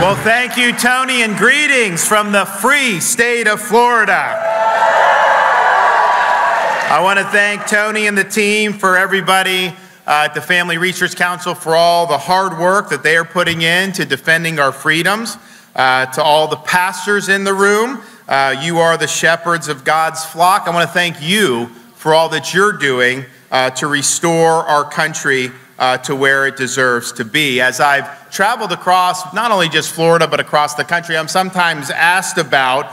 Well, thank you, Tony, and greetings from the free state of Florida. I want to thank Tony and the team, for everybody at the Family Research Council, for all the hard work that they are putting in to defending our freedoms. To all the pastors in the room, you are the shepherds of God's flock. I want to thank you for all that you're doing to restore our country to where it deserves to be. As I've traveled across not only just Florida, but across the country, I'm sometimes asked about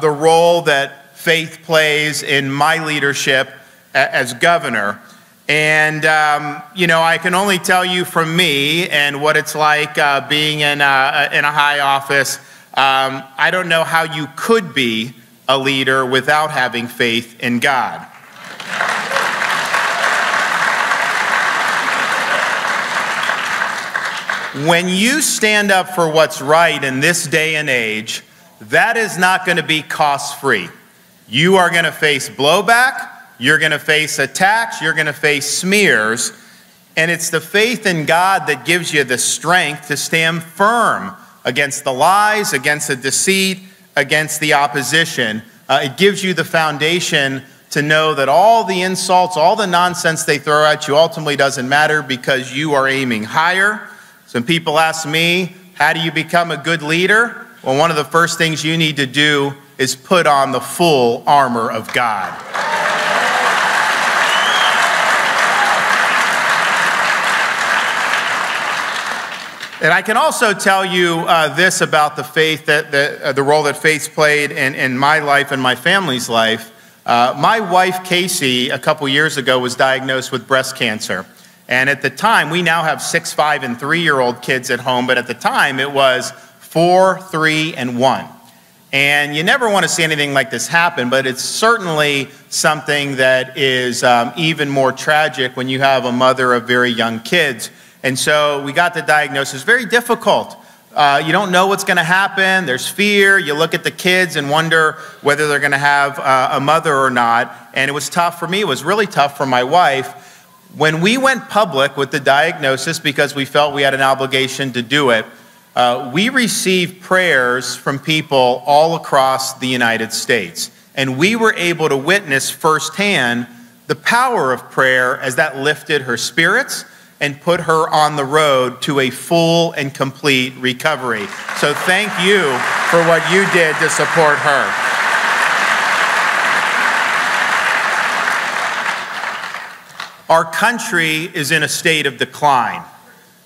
the role that faith plays in my leadership as governor. And, I can only tell you from me and what it's like being in a high office. I don't know how you could be a leader without having faith in God. When you stand up for what's right in this day and age, that is not going to be cost-free. You are going to face blowback, you're going to face attacks, you're going to face smears, and it's the faith in God that gives you the strength to stand firm against the lies, against the deceit, against the opposition. It gives you the foundation to know that all the insults, all the nonsense they throw at you ultimately doesn't matter, because you are aiming higher. Some people ask me, how do you become a good leader? Well, one of the first things you need to do is put on the full armor of God. And I can also tell you this about the faith, the role that faith played in my life and my family's life. My wife, Casey, a couple years ago was diagnosed with breast cancer. And at the time, we now have 6, 5, and 3-year-old kids at home, but at the time it was 4, 3, and 1. And you never want to see anything like this happen, but it's certainly something that is even more tragic when you have a mother of very young kids. And so we got the diagnosis. Very difficult. You don't know what's going to happen. There's fear. You look at the kids and wonder whether they're going to have a mother or not. And it was tough for me. It was really tough for my wife. When we went public with the diagnosis, because we felt we had an obligation to do it, we received prayers from people all across the United States. And we were able to witness firsthand the power of prayer as that lifted her spirits and put her on the road to a full and complete recovery. So thank you for what you did to support her. Our country is in a state of decline.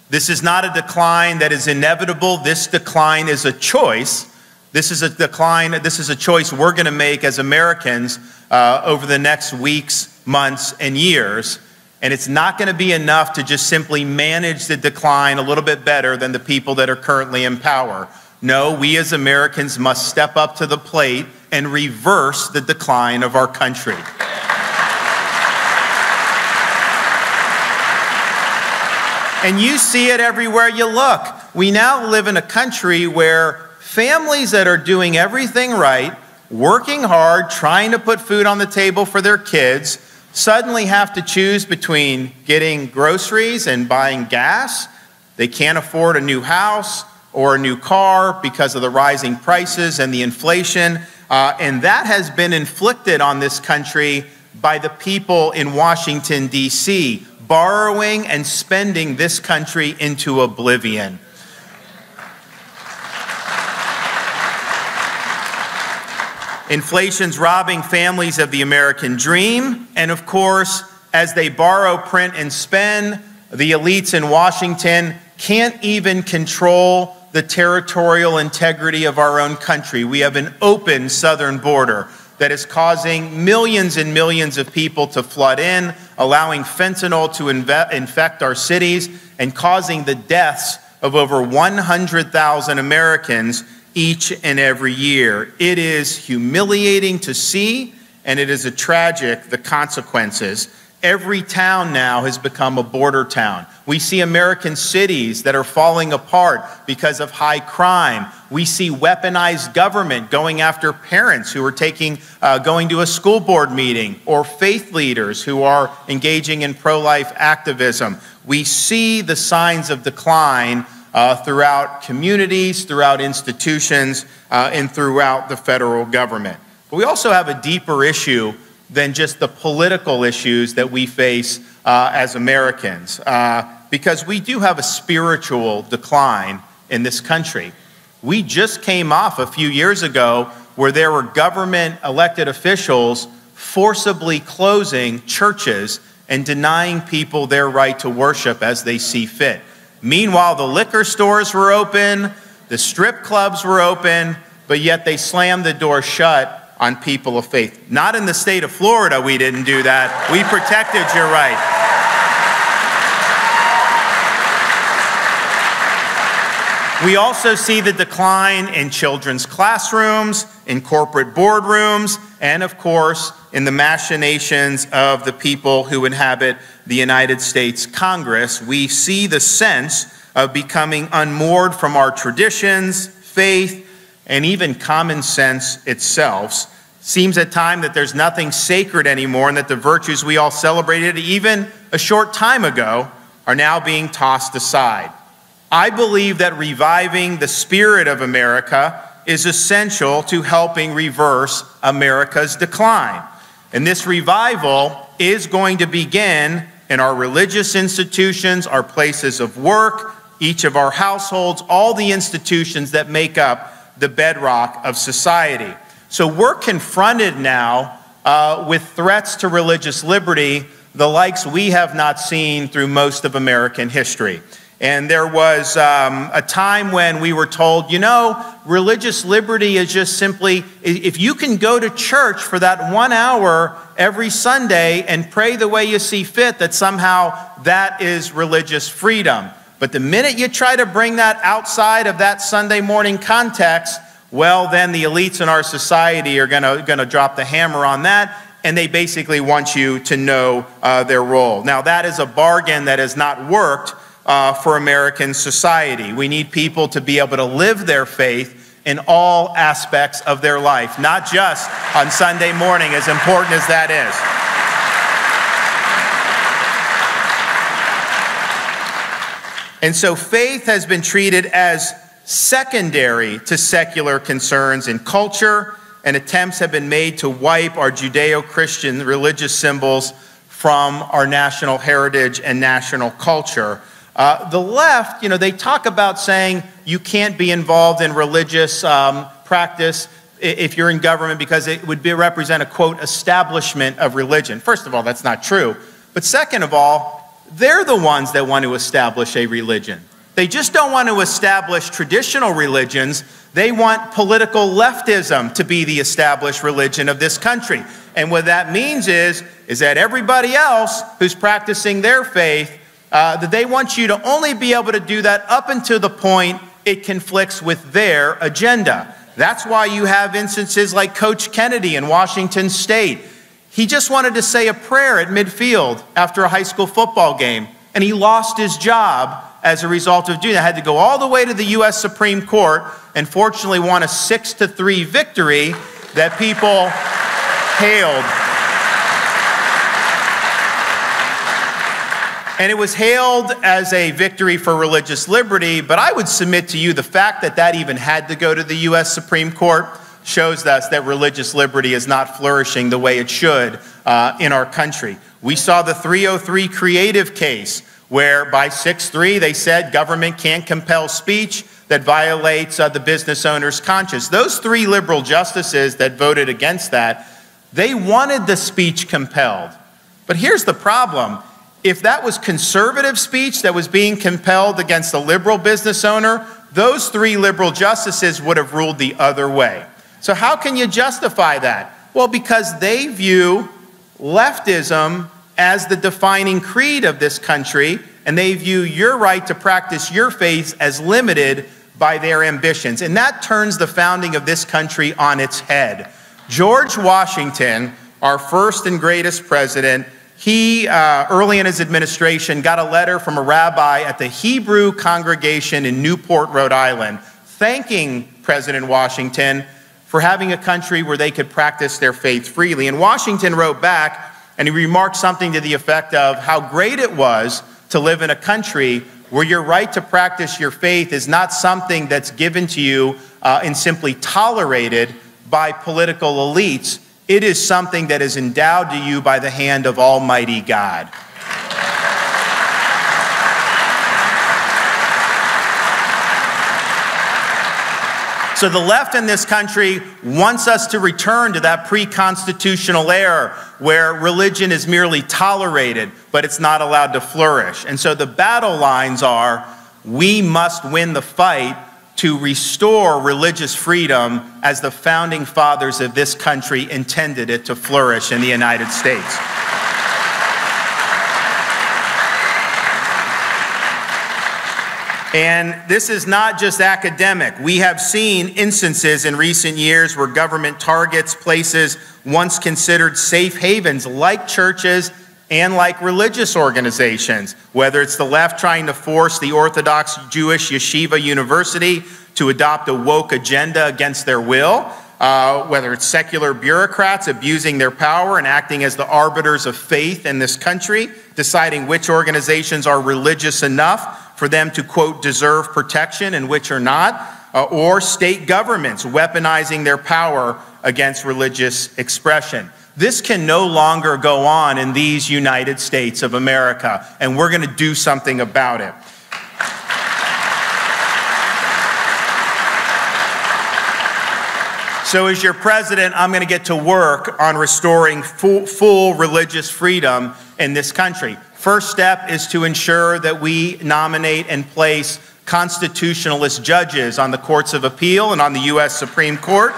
This is not a decline that is inevitable. This decline is a choice. This is a decline, this is a choice we're going to make as Americans over the next weeks, months, and years. And it's not going to be enough to just simply manage the decline a little bit better than the people that are currently in power. No, we as Americans must step up to the plate and reverse the decline of our country. And you see it everywhere you look. We now live in a country where families that are doing everything right, working hard, trying to put food on the table for their kids, suddenly have to choose between getting groceries and buying gas. They can't afford a new house or a new car because of the rising prices and the inflation. And that has been inflicted on this country by the people in Washington, D.C., borrowing and spending this country into oblivion. Inflation's robbing families of the American dream. And of course, as they borrow, print, and spend, the elites in Washington can't even control the territorial integrity of our own country. We have an open southern border that is causing millions and millions of people to flood in, allowing fentanyl to infect our cities, and causing the deaths of over 100,000 Americans each and every year. It is humiliating to see, and it is tragic, the consequences. Every town now has become a border town. We see American cities that are falling apart because of high crime. We see weaponized government going after parents who are going to a school board meeting, or faith leaders who are engaging in pro-life activism. We see the signs of decline throughout communities, throughout institutions, and throughout the federal government. But we also have a deeper issue than just the political issues that we face as Americans, because we do have a spiritual decline in this country. We just came off a few years ago where there were government elected officials forcibly closing churches and denying people their right to worship as they see fit. Meanwhile, the liquor stores were open, the strip clubs were open, but yet they slammed the door shut on people of faith. Not in the state of Florida, we didn't do that. We protected your right. We also see the decline in children's classrooms, in corporate boardrooms, and of course, in the machinations of the people who inhabit the United States Congress. We see the sense of becoming unmoored from our traditions, faith, and even common sense itself. Seems at times that there's nothing sacred anymore, and that the virtues we all celebrated even a short time ago are now being tossed aside. I believe that reviving the spirit of America is essential to helping reverse America's decline. And this revival is going to begin in our religious institutions, our places of work, each of our households, all the institutions that make up the bedrock of society. So we're confronted now with threats to religious liberty, the likes we have not seen through most of American history. And there was a time when we were told, you know, religious liberty is just simply, if you can go to church for that 1 hour every Sunday and pray the way you see fit, that somehow that is religious freedom. But the minute you try to bring that outside of that Sunday morning context, well, then the elites in our society are gonna drop the hammer on that, and they basically want you to know their role. Now, that is a bargain that has not worked for American society. We need people to be able to live their faith in all aspects of their life, not just on Sunday morning, as important as that is. And so faith has been treated as secondary to secular concerns in culture, and attempts have been made to wipe our Judeo-Christian religious symbols from our national heritage and national culture. The left, they talk about saying you can't be involved in religious practice if you're in government because it would represent a, quote, establishment of religion. First of all, that's not true. But second of all, they're the ones that want to establish a religion. They just don't want to establish traditional religions. They want political leftism to be the established religion of this country. And what that means is that everybody else who's practicing their faith, that they want you to only be able to do that up until the point it conflicts with their agenda. That's why you have instances like Coach Kennedy in Washington State. He just wanted to say a prayer at midfield after a high school football game, and he lost his job as a result of doing that. Had to go all the way to the U.S. Supreme Court, and fortunately won a 6-3 victory that people hailed. And it was hailed as a victory for religious liberty, but I would submit to you the fact that that even had to go to the U.S. Supreme Court shows us that religious liberty is not flourishing the way it should in our country. We saw the 303 creative case, where by 6-3 they said government can't compel speech that violates the business owner's conscience. Those three liberal justices that voted against that, they wanted the speech compelled. But here's the problem. If that was conservative speech that was being compelled against a liberal business owner, those three liberal justices would have ruled the other way. So how can you justify that? Well, because they view leftism as the defining creed of this country, and they view your right to practice your faith as limited by their ambitions. And that turns the founding of this country on its head. George Washington, our first and greatest president, he, early in his administration, got a letter from a rabbi at the Hebrew congregation in Newport, Rhode Island, thanking President Washington for having a country where they could practice their faith freely. And Washington wrote back, and he remarked something to the effect of how great it was to live in a country where your right to practice your faith is not something that's given to you and simply tolerated by political elites. It is something that is endowed to you by the hand of Almighty God. So the left in this country wants us to return to that pre-constitutional era where religion is merely tolerated, but it's not allowed to flourish. And so the battle lines are, we must win the fight to restore religious freedom as the founding fathers of this country intended it to flourish in the United States. And this is not just academic. We have seen instances in recent years where government targets places once considered safe havens like churches and like religious organizations, whether it's the left trying to force the Orthodox Jewish Yeshiva University to adopt a woke agenda against their will, whether it's secular bureaucrats abusing their power and acting as the arbiters of faith in this country, deciding which organizations are religious enough for them to, quote, deserve protection and which are not, or state governments weaponizing their power against religious expression. This can no longer go on in these United States of America, and we're going to do something about it. So as your president, I'm going to get to work on restoring full religious freedom in this country. First step is to ensure that we nominate and place constitutionalist judges on the courts of appeal and on the U.S. Supreme Court.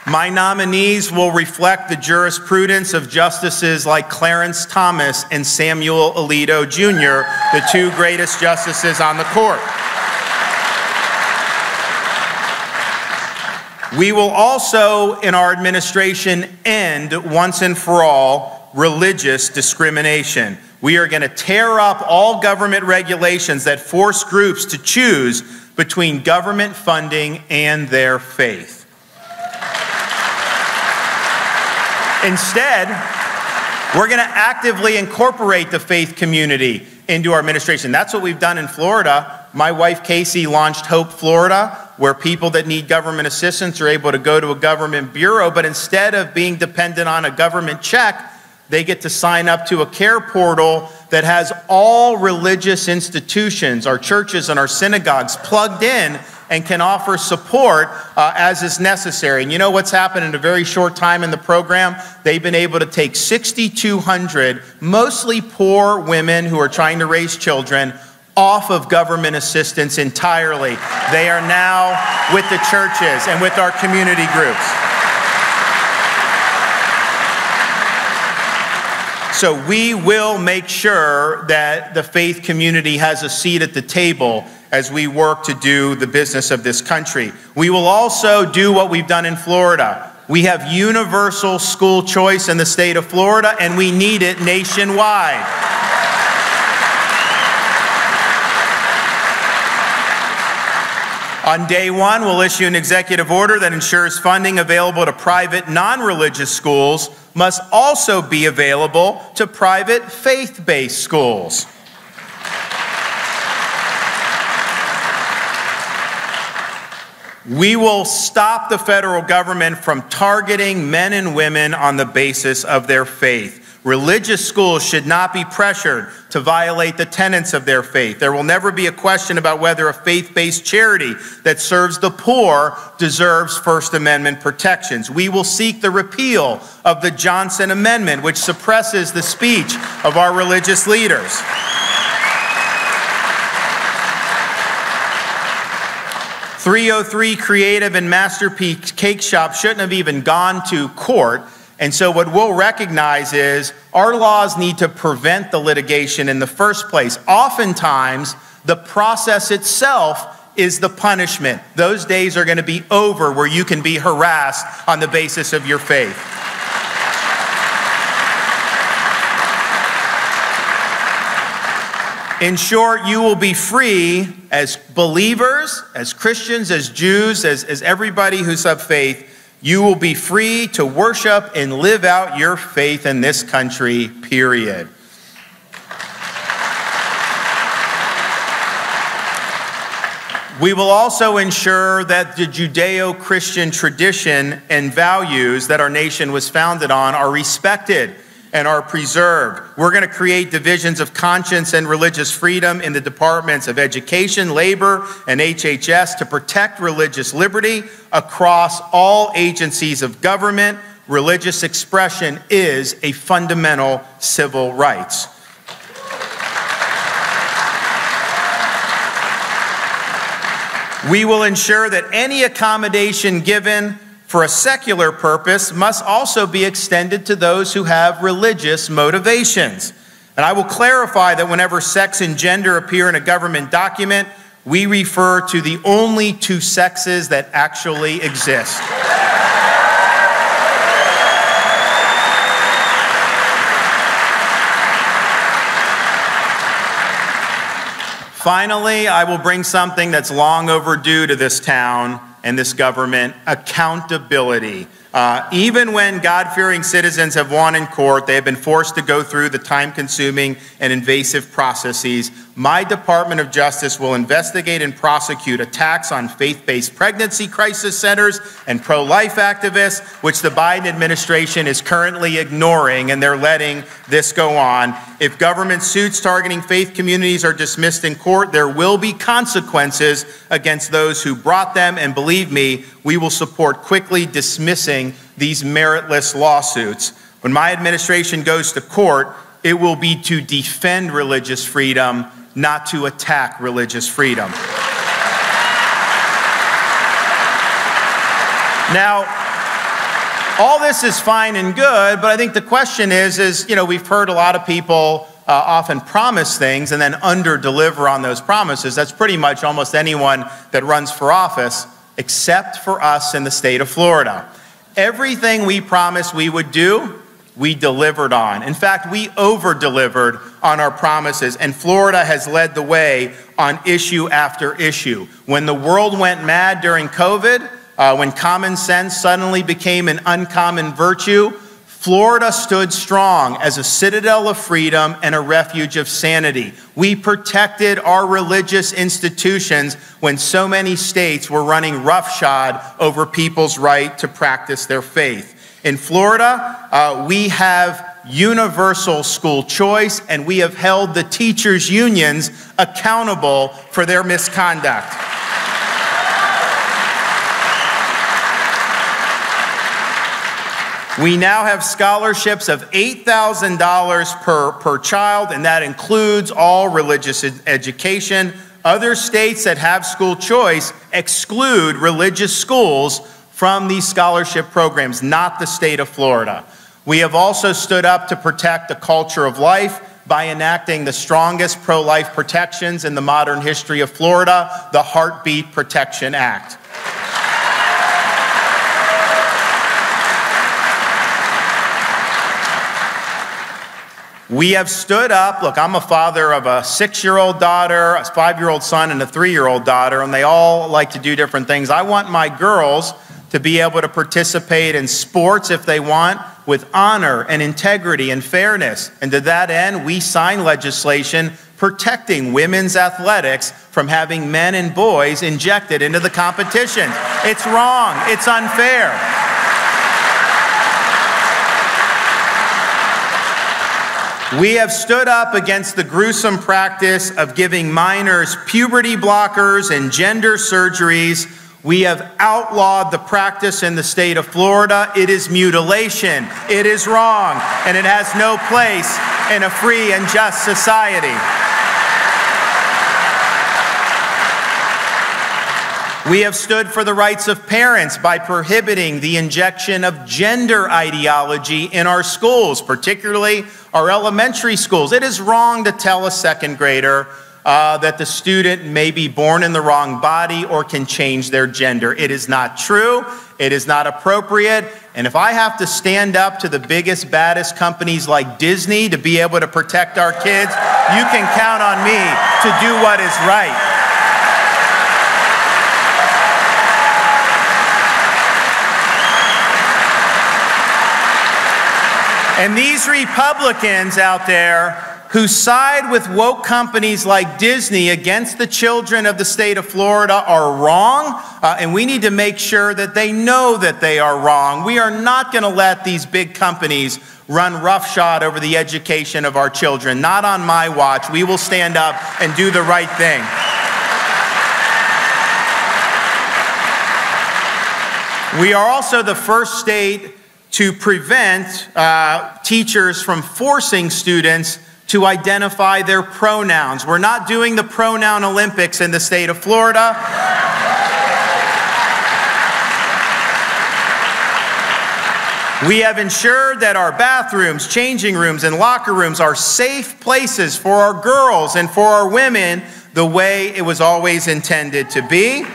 My nominees will reflect the jurisprudence of justices like Clarence Thomas and Samuel Alito Jr., the two greatest justices on the court. We will also, in our administration, end once and for all religious discrimination. We are going to tear up all government regulations that force groups to choose between government funding and their faith. Instead, we're going to actively incorporate the faith community into our administration. That's what we've done in Florida. My wife, Casey, launched Hope Florida, where people that need government assistance are able to go to a government bureau, but instead of being dependent on a government check, they get to sign up to a care portal that has all religious institutions, our churches and our synagogues, plugged in and can offer support as is necessary. And you know what's happened in a very short time in the program? They've been able to take 6,200, mostly poor women who are trying to raise children, off of government assistance entirely. They are now with the churches and with our community groups. So we will make sure that the faith community has a seat at the table as we work to do the business of this country. We will also do what we've done in Florida. We have universal school choice in the state of Florida, and we need it nationwide. On day one, we'll issue an executive order that ensures funding available to private non-religious schools must also be available to private faith-based schools. We will stop the federal government from targeting men and women on the basis of their faith. Religious schools should not be pressured to violate the tenets of their faith. There will never be a question about whether a faith-based charity that serves the poor deserves First Amendment protections. We will seek the repeal of the Johnson Amendment, which suppresses the speech of our religious leaders. .303 Creative and Masterpiece Cake Shop shouldn't have even gone to court. And so what we'll recognize is our laws need to prevent the litigation in the first place. Oftentimes, the process itself is the punishment. Those days are going to be over where you can be harassed on the basis of your faith. In short, you will be free as believers, as Christians, as Jews, as everybody who's of faith, You will be free to worship and live out your faith in this country, period. We will also ensure that the Judeo-Christian tradition and values that our nation was founded on are respected and are preserved. We're going to create divisions of conscience and religious freedom in the departments of education, labor, and HHS to protect religious liberty across all agencies of government. Religious expression is a fundamental civil right. We will ensure that any accommodation given for a secular purpose must also be extended to those who have religious motivations. And I will clarify that whenever sex and gender appear in a government document, we refer to the only two sexes that actually exist. Finally, I will bring something that's long overdue to this town and this government: accountability. Even when God-fearing citizens have won in court, they have been forced to go through the time-consuming and invasive processes. My Department of Justice will investigate and prosecute attacks on faith-based pregnancy crisis centers and pro-life activists, which the Biden administration is currently ignoring, and they're letting this go on. If government suits targeting faith communities are dismissed in court, there will be consequences against those who brought them, and believe me, we will support quickly dismissing these meritless lawsuits. When my administration goes to court, it will be to defend religious freedom, not to attack religious freedom. Now, all this is fine and good, but I think the question is, we've heard a lot of people often promise things and then under-deliver on those promises. That's pretty much almost anyone that runs for office, except for us in the state of Florida. Everything we promised we would do, we delivered on. In fact, we over-delivered on our promises, and Florida has led the way on issue after issue. When the world went mad during COVID, when common sense suddenly became an uncommon virtue, Florida stood strong as a citadel of freedom and a refuge of sanity. We protected our religious institutions when so many states were running roughshod over people's right to practice their faith. In Florida, we have universal school choice, and we have held the teachers' unions accountable for their misconduct. We now have scholarships of $8,000 per child, and that includes all religious education. Other states that have school choice exclude religious schools from these scholarship programs, not the state of Florida. We have also stood up to protect the culture of life by enacting the strongest pro-life protections in the modern history of Florida, the Heartbeat Protection Act. We have stood up. Look, I'm a father of a 6-year-old daughter, a 5-year-old son, and a 3-year-old daughter, and they all like to do different things. I want my girls to be able to participate in sports if they want, with honor and integrity and fairness. And to that end, we signed legislation protecting women's athletics from having men and boys injected into the competition. It's wrong. It's unfair. We have stood up against the gruesome practice of giving minors puberty blockers and gender surgeries. We have outlawed the practice in the state of Florida. It is mutilation. It is wrong, and it has no place in a free and just society. We have stood for the rights of parents by prohibiting the injection of gender ideology in our schools, particularly our elementary schools. It is wrong to tell a second grader that the student may be born in the wrong body or can change their gender. It is not true. It is not appropriate. And if I have to stand up to the biggest, baddest companies like Disney to be able to protect our kids, you can count on me to do what is right. And these Republicans out there who side with woke companies like Disney against the children of the state of Florida are wrong, and we need to make sure that they know that they are wrong. We are not going to let these big companies run roughshod over the education of our children. Not on my watch. We will stand up and do the right thing. We are also the first state to prevent teachers from forcing students to identify their pronouns. We're not doing the pronoun Olympics in the state of Florida. We have ensured that our bathrooms, changing rooms, and locker rooms are safe places for our girls and for our women the way it was always intended to be.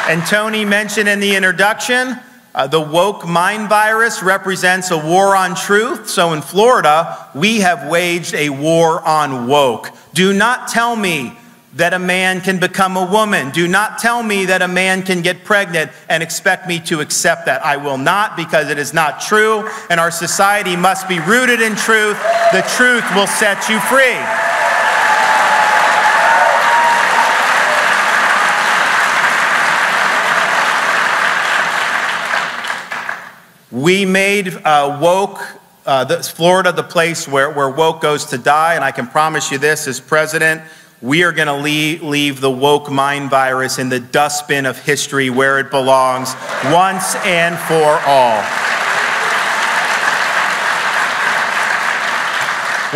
And Tony mentioned in the introduction, the woke mind virus represents a war on truth. So in Florida, we have waged a war on woke. Do not tell me that a man can become a woman. Do not tell me that a man can get pregnant and expect me to accept that. I will not, because it is not true, and our society must be rooted in truth. The truth will set you free. We made Florida the place where woke goes to die, and I can promise you this, as president, we are going to leave the woke mind virus in the dustbin of history where it belongs once and for all.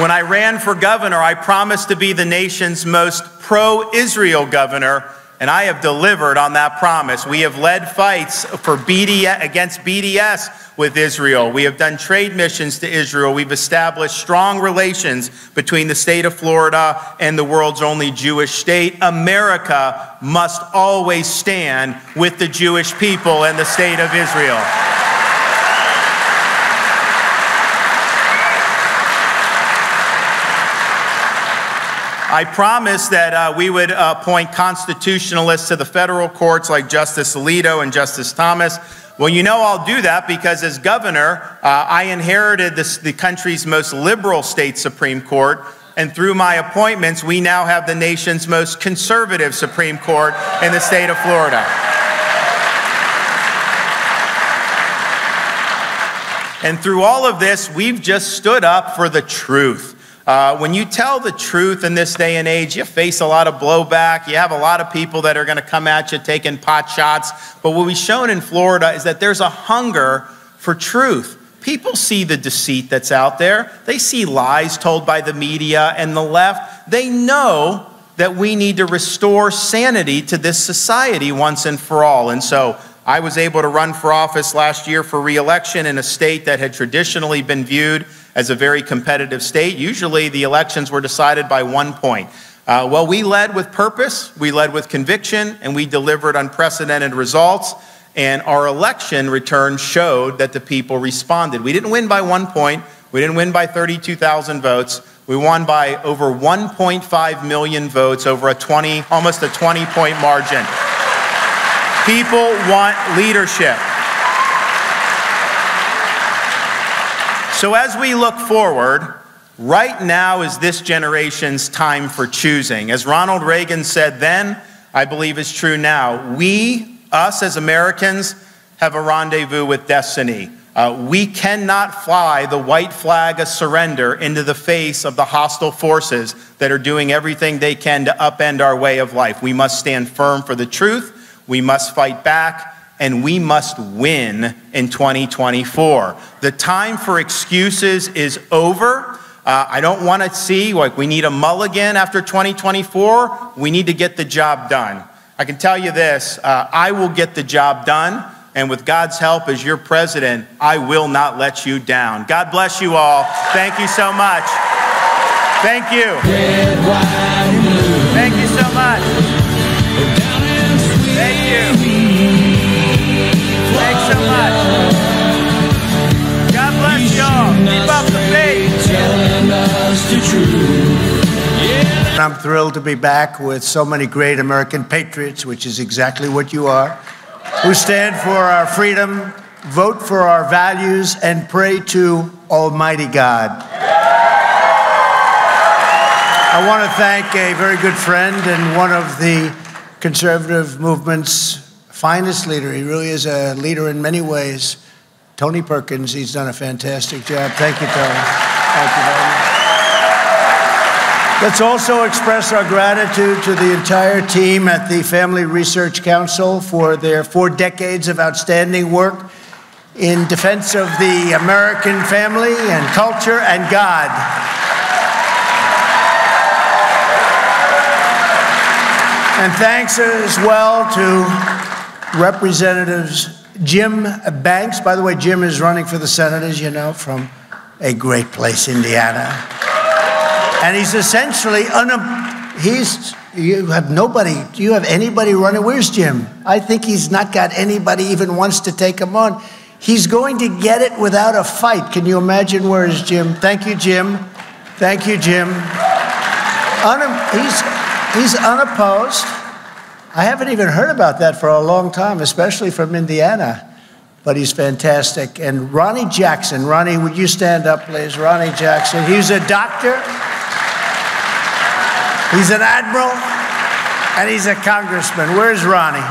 When I ran for governor, I promised to be the nation's most pro-Israel governor, and I have delivered on that promise. We have led fights for against BDS with Israel. We have done trade missions to Israel. We've established strong relations between the state of Florida and the world's only Jewish state. America must always stand with the Jewish people and the state of Israel. I promised that we would appoint constitutionalists to the federal courts like Justice Alito and Justice Thomas. Well, you know I'll do that because as governor, I inherited the country's most liberal state Supreme Court, and through my appointments, we now have the nation's most conservative Supreme Court in the state of Florida. And through all of this, we've just stood up for the truth. When you tell the truth in this day and age, you face a lot of blowback. You have a lot of people that are going to come at you taking pot shots. But what we've shown in Florida is that there's a hunger for truth. People see the deceit that's out there. They see lies told by the media and the left. They know that we need to restore sanity to this society once and for all. And so I was able to run for office last year for re-election in a state that had traditionally been viewed as a very competitive state. Usually the elections were decided by 1 point. Well, we led with purpose, we led with conviction, and we delivered unprecedented results. And our election return showed that the people responded. We didn't win by 1 point. We didn't win by 32,000 votes. We won by over 1.5 million votes over almost a 20-point margin. People want leadership. So as we look forward, right now is this generation's time for choosing. As Ronald Reagan said then, I believe is true now. Us as Americans, have a rendezvous with destiny. We cannot fly the white flag of surrender into the face of the hostile forces that are doing everything they can to upend our way of life. We must stand firm for the truth. We must fight back. And we must win in 2024. The time for excuses is over. I don't want to see like we need a mulligan after 2024. We need to get the job done. I can tell you this, I will get the job done. And with God's help as your president, I will not let you down. God bless you all. Thank you so much. Thank you. Thank you so much. Thank you. Thanks so much. God bless y'all. Keep up the faith. Telling us the truth. I'm thrilled to be back with so many great American patriots, which is exactly what you are, who stand for our freedom, vote for our values, and pray to Almighty God. I want to thank a very good friend and one of the conservative movement's finest leader. He really is a leader in many ways. Tony Perkins, he's done a fantastic job. Thank you, Tony. Thank you very much. Let's also express our gratitude to the entire team at the Family Research Council for their 4 decades of outstanding work in defense of the American family and culture and God. And thanks as well to Representatives Jim Banks. By the way, Jim is running for the Senate, as you know, from a great place, Indiana. And he's essentially, you have nobody, do you have anybody running? Where's Jim? I think he's not got anybody even wants to take him on. He's going to get it without a fight. Can you imagine? Where is Jim? Thank you, Jim. Thank you, Jim. He's unopposed. I haven't even heard about that for a long time, especially from Indiana. But he's fantastic. And Ronnie Jackson. Ronnie, would you stand up, please? Ronnie Jackson. He's a doctor. He's an admiral. And he's a congressman. Where's Ronnie?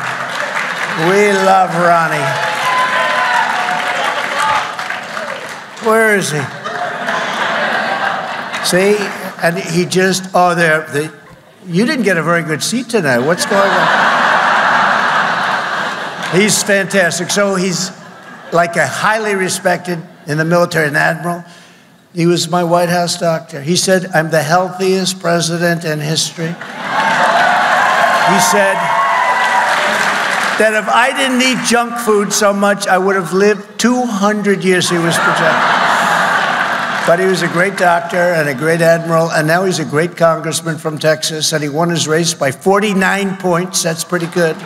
We love Ronnie. Where is he? See? And he just, you didn't get a very good seat tonight. What's going on? He's fantastic. So he's like a highly respected in the military, an admiral. He was my White House doctor. He said, I'm the healthiest president in history. He said that if I didn't eat junk food so much, I would have lived 200 years, he was projecting. But he was a great doctor and a great admiral, and now he's a great congressman from Texas, and he won his race by 49 points. That's pretty good.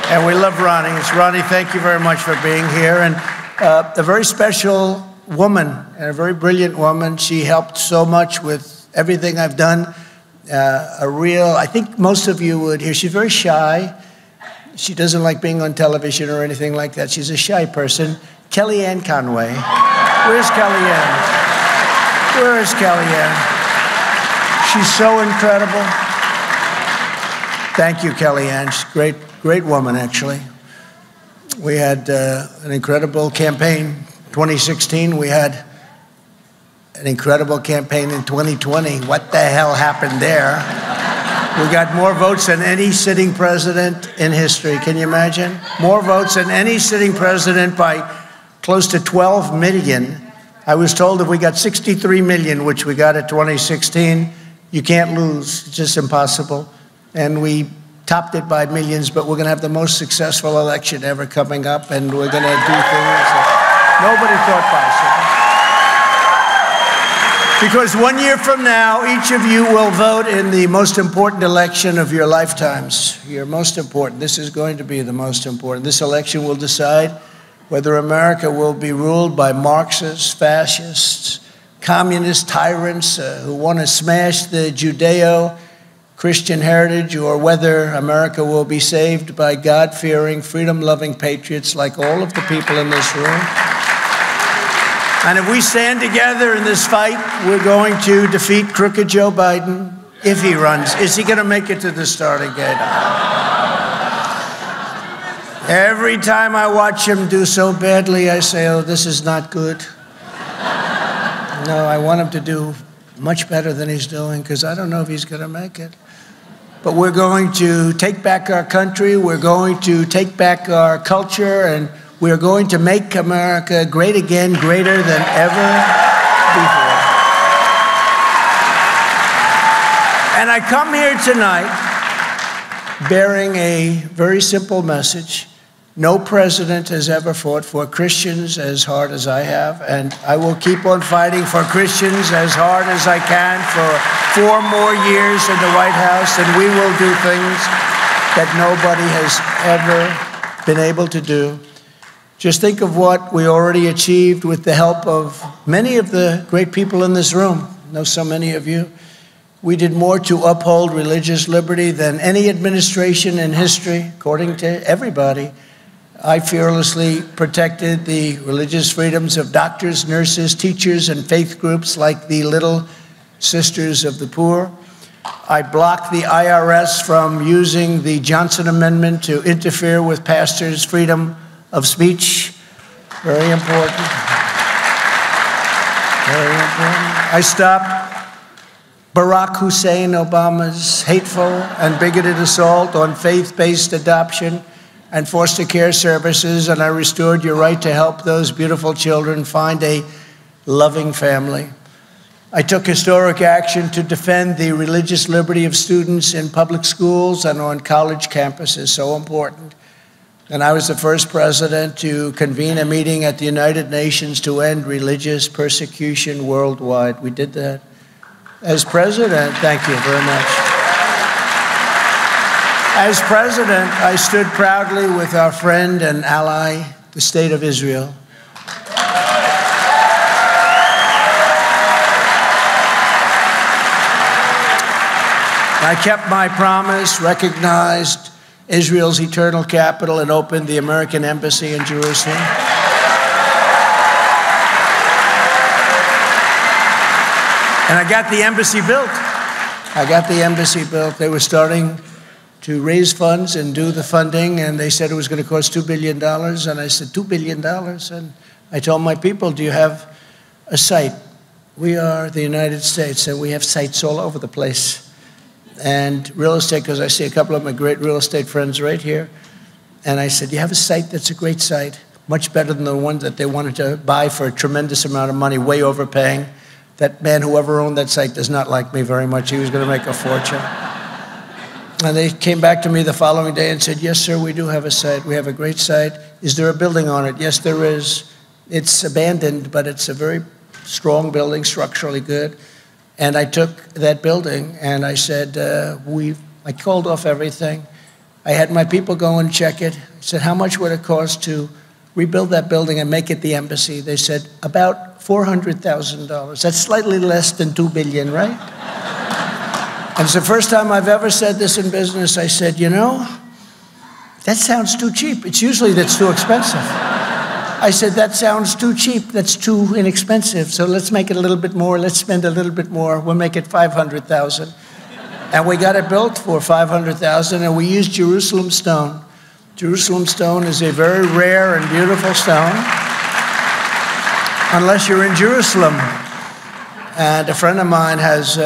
And we love Ronnie. Ronnie, thank you very much for being here. And a very special woman, and a very brilliant woman. She helped so much with everything I've done. I think most of you would hear, she's very shy. She doesn't like being on television or anything like that. She's a shy person. Kellyanne Conway. Where's Kellyanne? Where is Kellyanne? She's so incredible. Thank you, Kellyanne. She's a great woman, actually. We had an incredible campaign. 2016, we had an incredible campaign in 2020. What the hell happened there? We got more votes than any sitting president in history. Can you imagine? More votes than any sitting president by close to 12 million. I was told if we got 63 million, which we got at 2016, you can't lose. It's just impossible. And we topped it by millions, but we're going to have the most successful election ever coming up, and we're going to do things that nobody thought possible. Because 1 year from now, each of you will vote in the most important election of your lifetimes. Your most important. This is going to be the most important. This election will decide whether America will be ruled by Marxists, fascists, communist tyrants who want to smash the Judeo-Christian heritage, or whether America will be saved by God-fearing, freedom-loving patriots like all of the people in this room. And if we stand together in this fight, we're going to defeat crooked Joe Biden if he runs. Is he going to make it to the starting gate? Every time I watch him do so badly, I say, oh, this is not good. No, I want him to do much better than he's doing, because I don't know if he's going to make it. But we're going to take back our country, we're going to take back our culture, and we're going to make America great again, greater than ever before. And I come here tonight bearing a very simple message. No president has ever fought for Christians as hard as I have, and I will keep on fighting for Christians as hard as I can for 4 more years in the White House, and we will do things that nobody has ever been able to do. Just think of what we already achieved with the help of many of the great people in this room. I know so many of you. We did more to uphold religious liberty than any administration in history, according to everybody. I fearlessly protected the religious freedoms of doctors, nurses, teachers, and faith groups like the Little Sisters of the Poor. I blocked the IRS from using the Johnson Amendment to interfere with pastors' freedom of speech. Very important. Very important. I stopped Barack Hussein Obama's hateful and bigoted assault on faith-based adoption and foster care services, and I restored your right to help those beautiful children find a loving family. I took historic action to defend the religious liberty of students in public schools and on college campuses, so important. And I was the first president to convene a meeting at the United Nations to end religious persecution worldwide. We did that. As president, thank you very much. As president, I stood proudly with our friend and ally, the State of Israel. I kept my promise, recognized Israel's eternal capital, and opened the American embassy in Jerusalem. And I got the embassy built. I got the embassy built. They were starting to raise funds and do the funding, and they said it was going to cost $2 billion. And I said, $2 billion? And I told my people, do you have a site? We are the United States, and we have sites all over the place. And real estate, because I see a couple of my great real estate friends right here. And I said, you have a site that's a great site, much better than the one that they wanted to buy for a tremendous amount of money, way overpaying. That man, whoever owned that site, does not like me very much. He was going to make a fortune. And they came back to me the following day and said, yes, sir, we do have a site. We have a great site. Is there a building on it? Yes, there is. It's abandoned, but it's a very strong building, structurally good. And I took that building and I said, I called off everything. I had my people go and check it. I said, how much would it cost to rebuild that building and make it the embassy? They said, about $400,000. That's slightly less than $2 billion, right? And it's the first time I've ever said this in business. I said, you know, that sounds too cheap. It's usually that's too expensive. I said, that sounds too cheap. That's too inexpensive. So let's make it a little bit more. Let's spend a little bit more. We'll make it $500,000. And we got it built for $500,000, and we used Jerusalem stone. Jerusalem stone is a very rare and beautiful stone, unless you're in Jerusalem. And a friend of mine has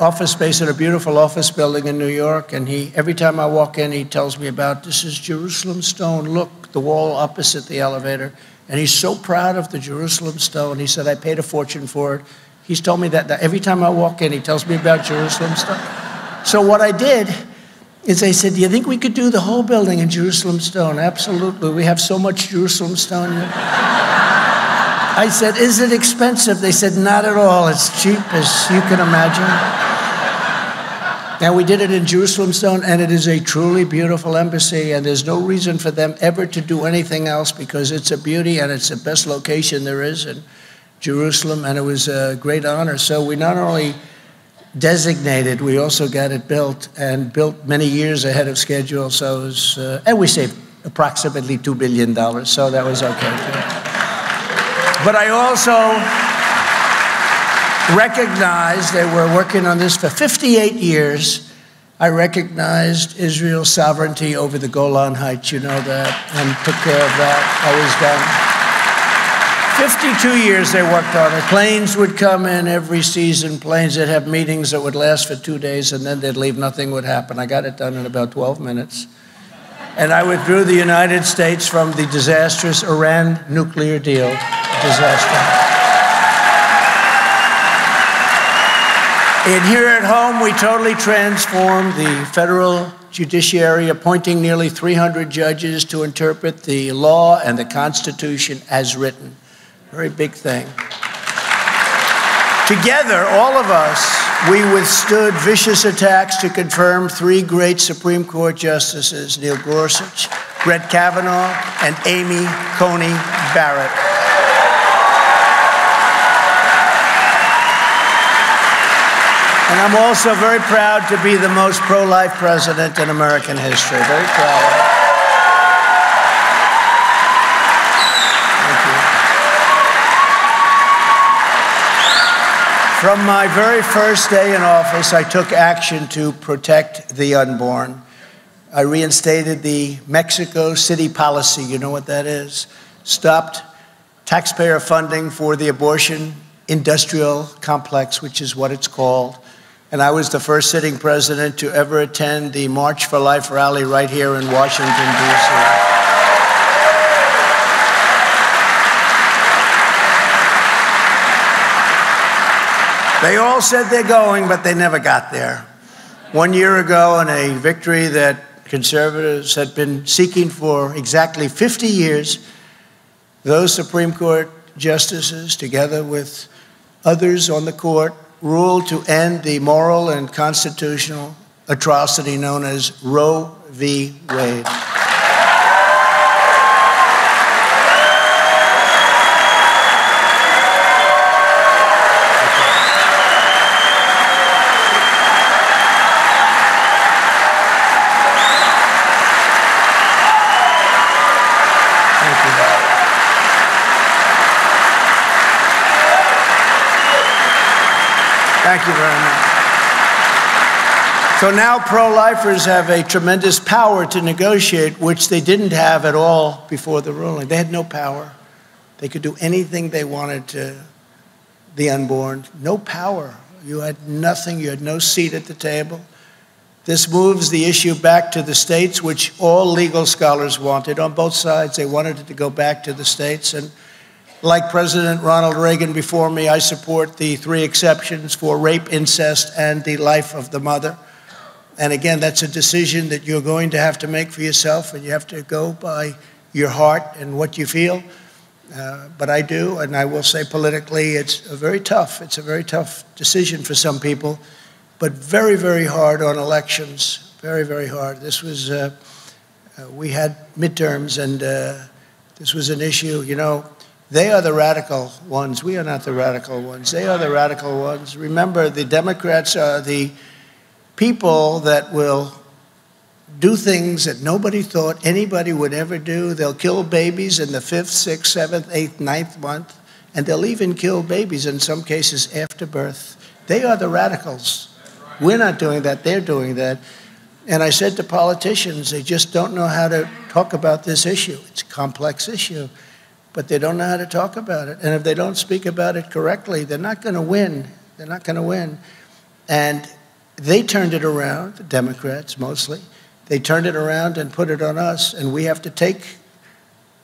office space at a beautiful office building in New York, and every time I walk in, he tells me about, this is Jerusalem stone. Look, the wall opposite the elevator. And he's so proud of the Jerusalem stone. He said, I paid a fortune for it. He's told me that every time I walk in, he tells me about Jerusalem stone. So what I did is I said, do you think we could do the whole building in Jerusalem stone? Absolutely. We have so much Jerusalem stone here. I said, is it expensive? They said, not at all. It's cheap as you can imagine. And we did it in Jerusalem stone, and it is a truly beautiful embassy, and there's no reason for them ever to do anything else because it's a beauty and it's the best location there is in Jerusalem, and it was a great honor. So we not only designated, we also got it built, and built many years ahead of schedule. So it was, and we saved approximately $2 billion, so that was okay. But I also recognized, they were working on this for 58 years, I recognized Israel's sovereignty over the Golan Heights, you know that, and took care of that. That was done. 52 years they worked on it. Planes would come in every season, planes that have meetings that would last for 2 days, and then they'd leave, nothing would happen. I got it done in about 12 minutes. And I withdrew the United States from the disastrous Iran nuclear deal. Disaster. And here at home, we totally transformed the federal judiciary, appointing nearly 300 judges to interpret the law and the Constitution as written. Very big thing. Together, all of us, we withstood vicious attacks to confirm 3 great Supreme Court justices, Neil Gorsuch, Brett Kavanaugh, and Amy Coney Barrett. And I'm also very proud to be the most pro-life president in American history. Very proud. From my very first day in office, I took action to protect the unborn. I reinstated the Mexico City policy. You know what that is? Stopped taxpayer funding for the abortion industrial complex, which is what it's called. And I was the first sitting president to ever attend the March for Life rally right here in Washington, D.C. They all said they're going, but they never got there. 1 year ago, in a victory that conservatives had been seeking for exactly 50 years, those Supreme Court justices, together with others on the court, ruled to end the moral and constitutional atrocity known as Roe v. Wade. Thank you very much. So now pro-lifers have a tremendous power to negotiate, which they didn't have at all before the ruling. They had no power. They could do anything they wanted to the unborn. No power. You had nothing. You had no seat at the table. This moves the issue back to the states, which all legal scholars wanted. On both sides, they wanted it to go back to the states. And like President Ronald Reagan before me, I support the 3 exceptions for rape, incest, and the life of the mother. And again, that's a decision that you're going to have to make for yourself, and you have to go by your heart and what you feel. But I do, and I will say politically, it's a very tough decision for some people, but very, very hard on elections, very, very hard. This was, we had midterms, and this was an issue, you know. They are the radical ones. We are not the radical ones. They are the radical ones. Remember, the Democrats are the people that will do things that nobody thought anybody would ever do. They'll kill babies in the 5th, 6th, 7th, 8th, 9th month, and they'll even kill babies in some cases after birth. They are the radicals. We're not doing that. They're doing that. And I said to politicians, they just don't know how to talk about this issue. It's a complex issue, but they don't know how to talk about it. And if they don't speak about it correctly, they're not going to win. They're not going to win. And they turned it around, the Democrats mostly. They turned it around and put it on us, and we have to take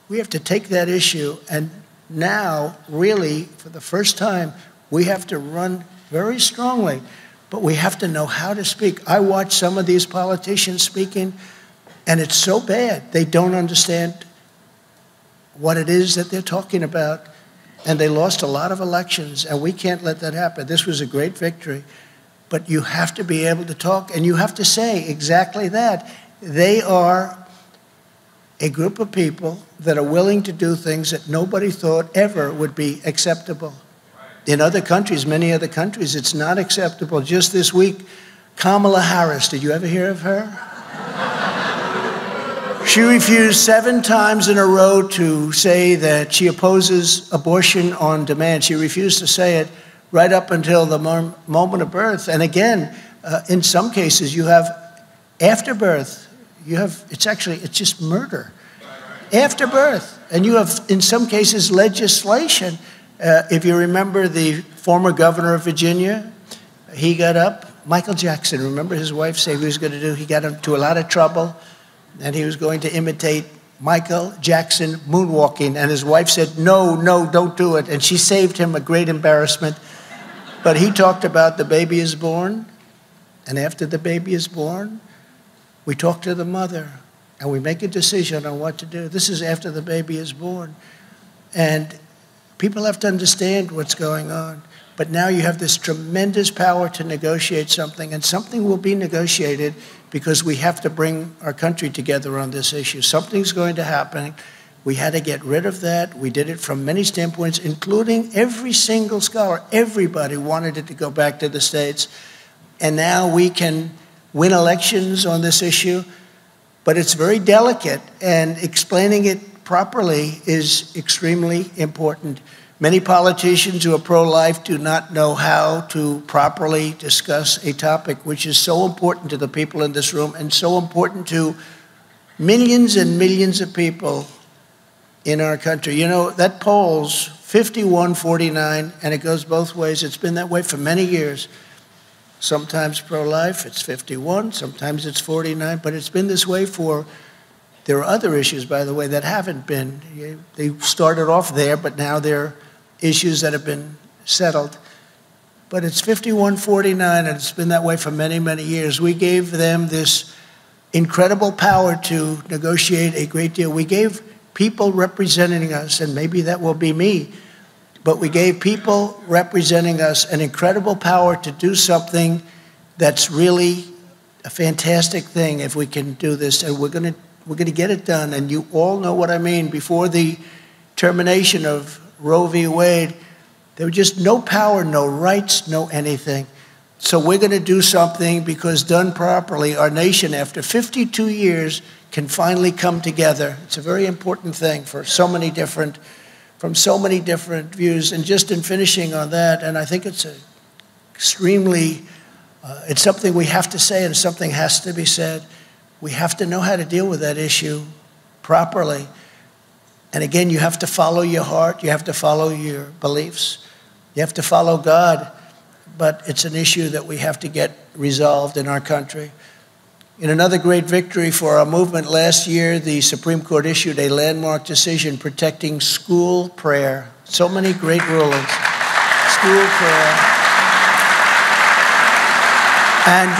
that issue, and now, really, for the first time, we have to run very strongly, but we have to know how to speak. I watch some of these politicians speaking, and it's so bad. They don't understand what it is that they're talking about, and they lost a lot of elections, and we can't let that happen. This was a great victory, but you have to be able to talk, and you have to say exactly that. They are a group of people that are willing to do things that nobody thought ever would be acceptable. In other countries, many other countries, it's not acceptable. Just this week, Kamala Harris, did you ever hear of her? She refused 7 times in a row to say that she opposes abortion on demand. She refused to say it right up until the moment of birth. And again, in some cases, you have after birth. It's just murder. After birth. And you have, in some cases, legislation. If you remember the former governor of Virginia, he got up, Michael Jackson, remember his wife said he was going to do, he got into a lot of trouble, and he was going to imitate Michael Jackson moonwalking, and his wife said, no, don't do it, and she saved him a great embarrassment. But he talked about the baby is born, and after the baby is born, we talk to the mother, and we make a decision on what to do. This is after the baby is born. And people have to understand what's going on. But now you have this tremendous power to negotiate something, and something will be negotiated because we have to bring our country together on this issue. Something's going to happen. We had to get rid of that. We did it from many standpoints, including every single scholar. Everybody wanted it to go back to the states. And now we can win elections on this issue, but it's very delicate, and explaining it properly is extremely important. Many politicians who are pro-life do not know how to properly discuss a topic which is so important to the people in this room and so important to millions and millions of people in our country. You know, that poll's 51-49, and it goes both ways. It's been that way for many years. Sometimes pro-life, it's 51, sometimes it's 49, but it's been this way for, there are other issues, by the way, that haven't been. They started off there, but now they're issues that have been settled. But it's 51-49, and it's been that way for many, many years. We gave them this incredible power to negotiate a great deal. We gave people representing us, and maybe that will be me, but we gave people representing us an incredible power to do something that's really a fantastic thing if we can do this, and we're going to get it done. And you all know what I mean. Before the termination of Roe v. Wade, there was just no power, no rights, no anything. So we're going to do something because done properly, our nation, after 52 years, can finally come together. It's a very important thing for so many different, from so many different views. And just in finishing on that, and I think it's extremely, it's something we have to say and something has to be said. We have to know how to deal with that issue properly. And again, you have to follow your heart. You have to follow your beliefs. You have to follow God. But it's an issue that we have to get resolved in our country. In another great victory for our movement last year, the Supreme Court issued a landmark decision protecting school prayer. So many great rulings. School prayer. And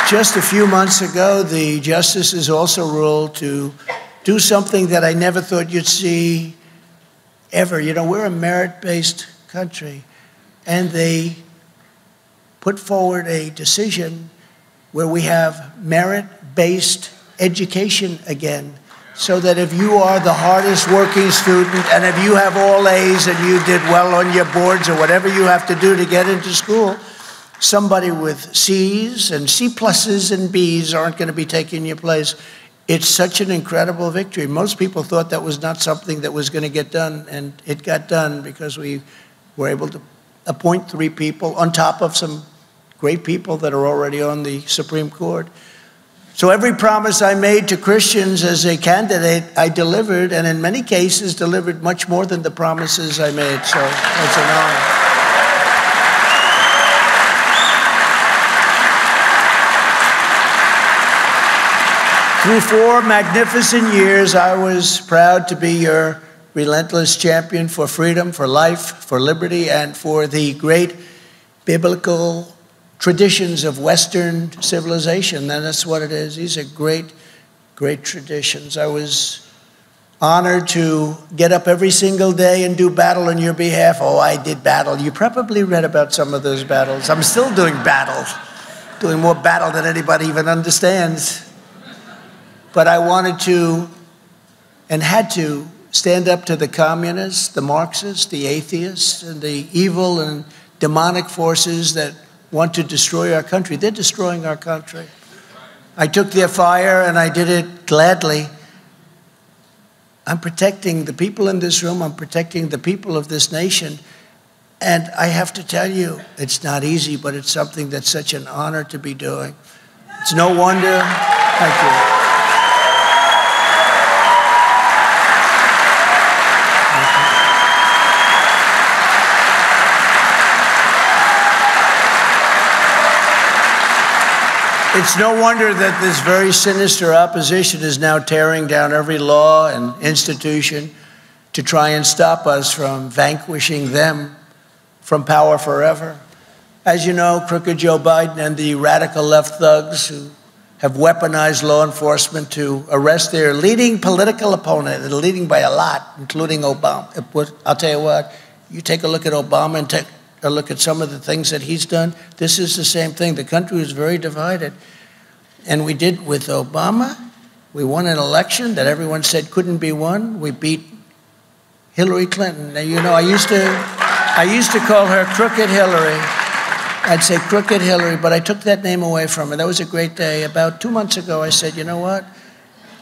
just a few months ago, the justices also ruled to do something that I never thought you'd see ever. You know, we're a merit-based country, and they put forward a decision where we have merit-based education again, so that if you are the hardest working student and if you have all A's and you did well on your boards or whatever you have to do to get into school, somebody with C's and C pluses and B's aren't going to be taking your place. It's such an incredible victory. Most people thought that was not something that was going to get done, and it got done because we were able to appoint 3 people on top of some great people that are already on the Supreme Court. So every promise I made to Christians as a candidate, I delivered, and in many cases delivered much more than the promises I made. So it's an honor. Through 4 magnificent years, I was proud to be your relentless champion for freedom, for life, for liberty, and for the great biblical traditions of Western civilization. And that's what it is. These are great, great traditions. I was honored to get up every single day and do battle on your behalf. Oh, I did battle. You probably read about some of those battles. I'm still doing battle, doing more battle than anybody even understands. But I wanted to and had to stand up to the communists, the Marxists, the atheists, and the evil and demonic forces that want to destroy our country. They're destroying our country. I took their fire and I did it gladly. I'm protecting the people in this room. I'm protecting the people of this nation. And I have to tell you, it's not easy, but it's something that's such an honor to be doing. It's no wonder. Thank you. It's no wonder that this very sinister opposition is now tearing down every law and institution to try and stop us from vanquishing them from power forever. As you know, crooked Joe Biden and the radical left thugs who have weaponized law enforcement to arrest their leading political opponent, and leading by a lot, including Obama. I'll tell you what, you take a look at Obama and take a look at some of the things that he's done. This is the same thing. The country was very divided. And we did with Obama. We won an election that everyone said couldn't be won. We beat Hillary Clinton. Now, you know, I used to call her Crooked Hillary. I'd say Crooked Hillary, but I took that name away from her. That was a great day. About 2 months ago, I said, you know what?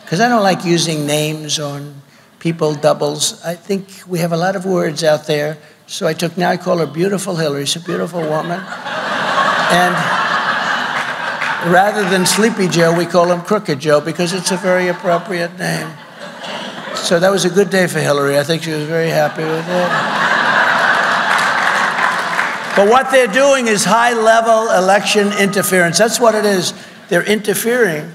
Because I don't like using names on people doubles. I think we have a lot of words out there. So now I call her Beautiful Hillary. She's a beautiful woman. And rather than Sleepy Joe, we call him Crooked Joe because it's a very appropriate name. So that was a good day for Hillary. I think she was very happy with it. But what they're doing is high-level election interference. That's what it is. They're interfering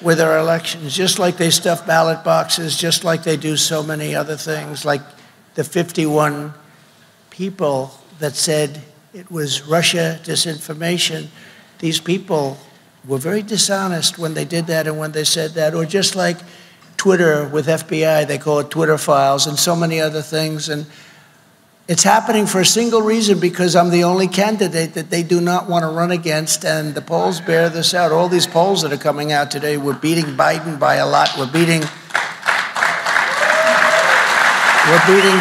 with our elections, just like they stuff ballot boxes, just like they do so many other things, like the 51 people that said it was Russia disinformation. These people were very dishonest when they did that and when they said that, or just like Twitter with FBI, they call it Twitter files, and so many other things. And it's happening for a single reason, because I'm the only candidate that they do not want to run against, and the polls bear this out. All these polls that are coming out today, we're beating Biden by a lot. We're beating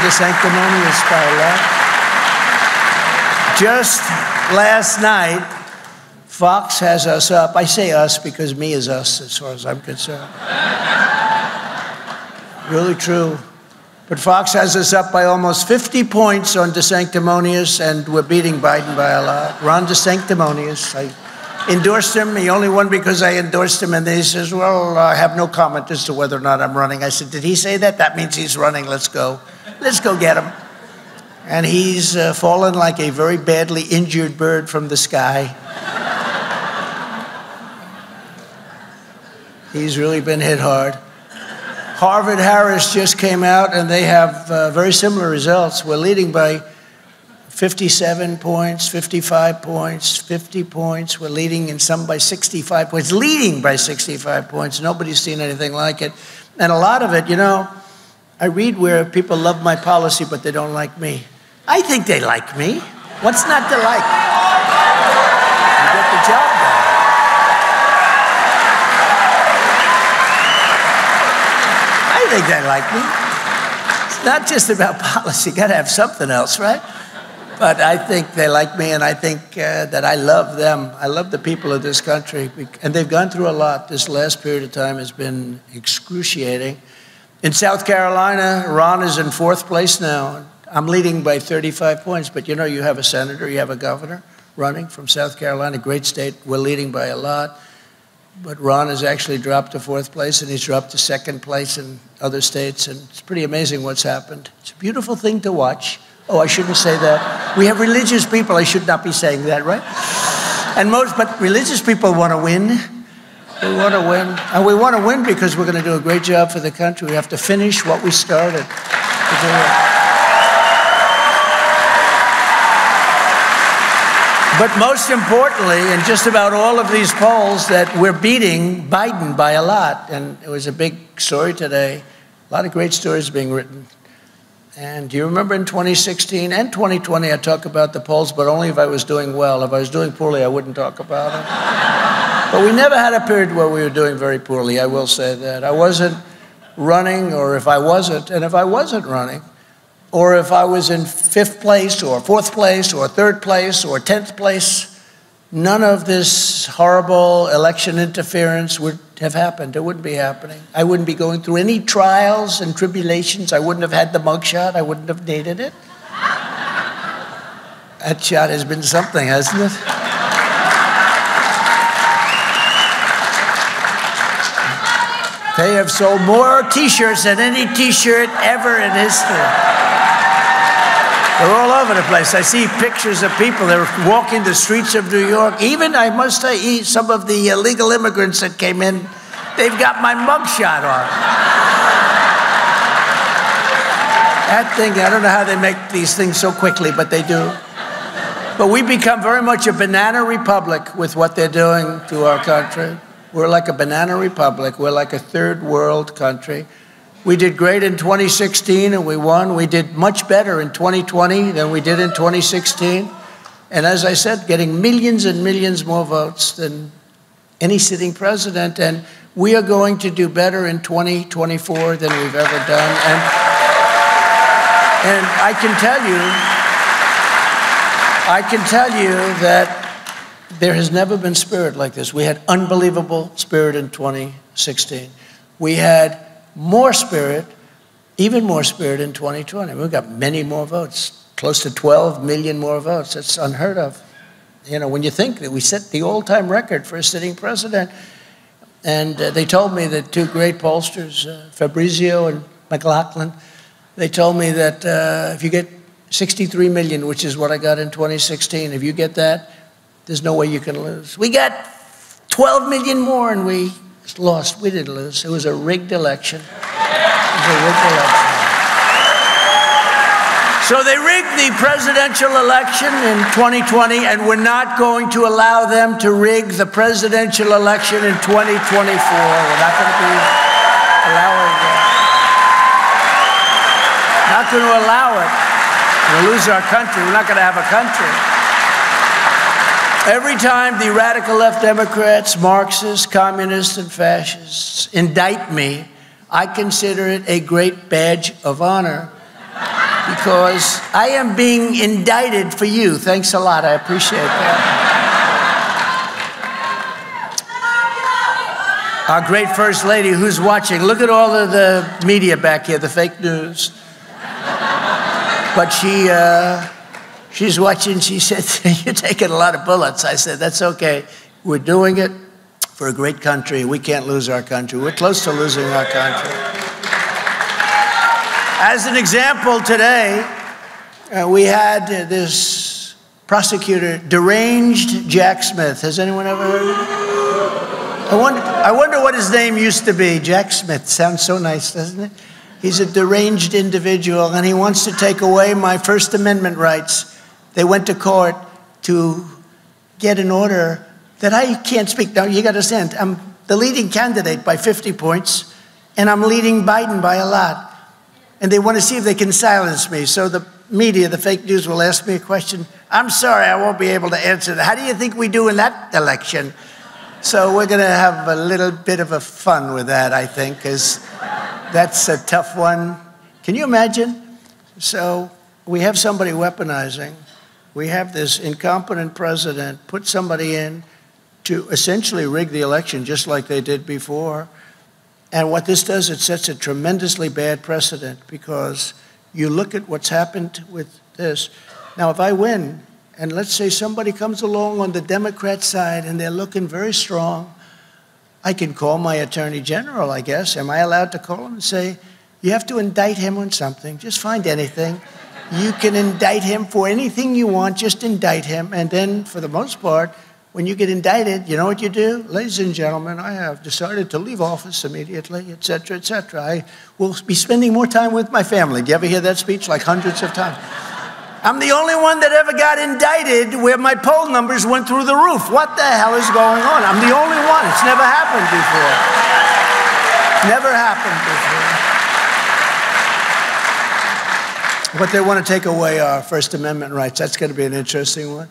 DeSantis by a lot. Just last night, Fox has us up. I say us because me is us as far as I'm concerned. Really true. But Fox has us up by almost 50 points on DeSantis, and we're beating Biden by a lot. Ron DeSantis, I endorsed him. He only won because I endorsed him. And then he says, well, I have no comment as to whether or not I'm running. I said, did he say that? That means he's running. Let's go. Let's go get him. And he's fallen like a very badly injured bird from the sky. He's really been hit hard. Harvard-Harris just came out, and they have very similar results. We're leading by 57 points, 55 points, 50 points. We're leading in some by 65 points, leading by 65 points. Nobody's seen anything like it. And a lot of it, you know, I read where people love my policy, but they don't like me. I think they like me. What's not to like? You get the job done. I think they like me. It's not just about policy. You got to have something else, right? But I think they like me, and I think that I love them. I love the people of this country, and they've gone through a lot. This last period of time has been excruciating. In South Carolina, Ron is in 4th place now. I'm leading by 35 points, but you know, you have a senator, you have a governor running from South Carolina, great state. We're leading by a lot. But Ron has actually dropped to 4th place, and he's dropped to 2nd place in other states, and it's pretty amazing what's happened. It's a beautiful thing to watch. Oh, I shouldn't say that. We have religious people. I should not be saying that, right? But religious people want to win. We want to win. And we want to win because we're going to do a great job for the country. We have to finish what we started to do it. But most importantly, in just about all of these polls, that we're beating Biden by a lot. And it was a big story today. A lot of great stories being written. And do you remember in 2016 and 2020, I talk about the polls, but only if I was doing well. If I was doing poorly, I wouldn't talk about it. But we never had a period where we were doing very poorly, I will say that. I wasn't running, or if I wasn't, and if I wasn't running, or if I was in 5th place or 4th place or 3rd place or 10th place, none of this horrible election interference would have happened. It wouldn't be happening. I wouldn't be going through any trials and tribulations. I wouldn't have had the mugshot. I wouldn't have needed it. That shot has been something, hasn't it? They have sold more T-shirts than any T-shirt ever in history. They're all over the place. I see pictures of people that are walking the streets of New York. Even, I must say, some of the illegal immigrants that came in, they've got my mugshot on. That thing, I don't know how they make these things so quickly, but they do. But we become very much a banana republic with what they're doing to our country. We're like a banana republic. We're like a 3rd world country. We did great in 2016 and we won. We did much better in 2020 than we did in 2016. And as I said, getting millions and millions more votes than any sitting president. And we are going to do better in 2024 than we've ever done. And I can tell you that there has never been spirit like this. We had unbelievable spirit in 2016. We had more spirit even more spirit in 2020. We've got many more votes, close to 12 million more votes. That's unheard of. You know, when you think that we set the all-time record for a sitting president, and they told me that two great pollsters, Fabrizio and McLaughlin, they told me that if you get 63 million, which is what I got in 2016, if you get that, there's no way you can lose. We got 12 million more and we lost. We didn't lose. It was a rigged election. It was a rigged election. So they rigged the presidential election in 2020, and we're not going to allow them to rig the presidential election in 2024. We're not going to be allowing that. Not going to allow it. We'll lose our country. We're not going to have a country. Every time the radical left Democrats, Marxists, communists, and fascists indict me, I consider it a great badge of honor because I am being indicted for you. Thanks a lot. I appreciate that. Our great First Lady who's watching. Look at all of the media back here, the fake news. But she's watching. She said, you're taking a lot of bullets. I said, that's okay. We're doing it for a great country. We can't lose our country. We're close to losing our country. As an example, today, we had this prosecutor, deranged Jack Smith. Has anyone ever heard of him? I wonder what his name used to be. Jack Smith. Sounds so nice, doesn't it? He's a deranged individual, and he wants to take away my First Amendment rights. They went to court to get an order that I can't speak. Now, you got to understand, I'm the leading candidate by 50 points, and I'm leading Biden by a lot. And they want to see if they can silence me. So the media, the fake news, will ask me a question. I'm sorry, I won't be able to answer that. How do you think we do in that election? So we're going to have a little bit of a fun with that, I think, because that's a tough one. Can you imagine? So we have somebody weaponizing. We have this incompetent president put somebody in to essentially rig the election just like they did before. And what this does, it sets a tremendously bad precedent because you look at what's happened with this. Now, if I win, and let's say somebody comes along on the Democrat side and they're looking very strong, I can call my attorney general, I guess. Am I allowed to call him and say, you have to indict him on something, just find anything. You can indict him for anything you want, just indict him. And then, for the most part, when you get indicted, you know what you do? Ladies and gentlemen, I have decided to leave office immediately, et cetera, et cetera. I will be spending more time with my family. Do you ever hear that speech? Like hundreds of times. I'm the only one that ever got indicted where my poll numbers went through the roof. What the hell is going on? I'm the only one. It's never happened before. Never happened before. But they want to take away our First Amendment rights. That's going to be an interesting one.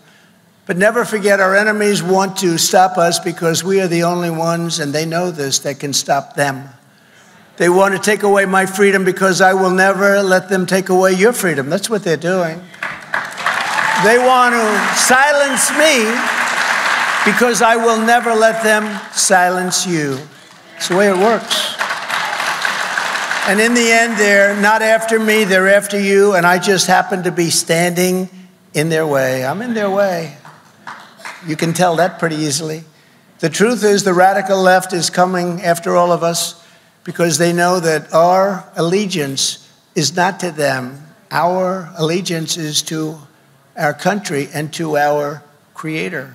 But never forget, our enemies want to stop us because we are the only ones, and they know this, that can stop them. They want to take away my freedom because I will never let them take away your freedom. That's what they're doing. They want to silence me because I will never let them silence you. It's the way it works. And in the end, they're not after me, they're after you, and I just happen to be standing in their way. I'm in their way. You can tell that pretty easily. The truth is the radical left is coming after all of us because they know that our allegiance is not to them. Our allegiance is to our country and to our Creator.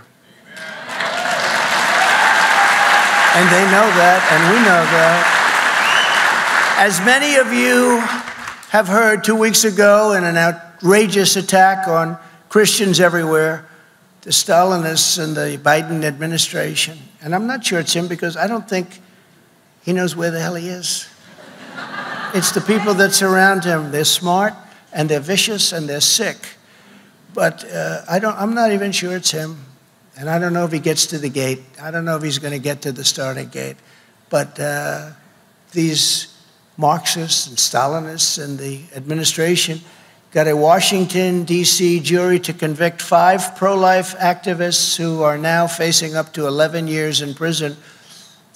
And they know that, and we know that. As many of you have heard 2 weeks ago in an outrageous attack on Christians everywhere, the Stalinists and the Biden administration. And I'm not sure it's him because I don't think he knows where the hell he is. It's the people that surround him. They're smart and they're vicious and they're sick. But I'm not even sure it's him. And I don't know if he gets to the gate. I don't know if he's going to get to the starting gate. But these Marxists and Stalinists and the administration got a Washington, D.C. jury to convict 5 pro-life activists who are now facing up to 11 years in prison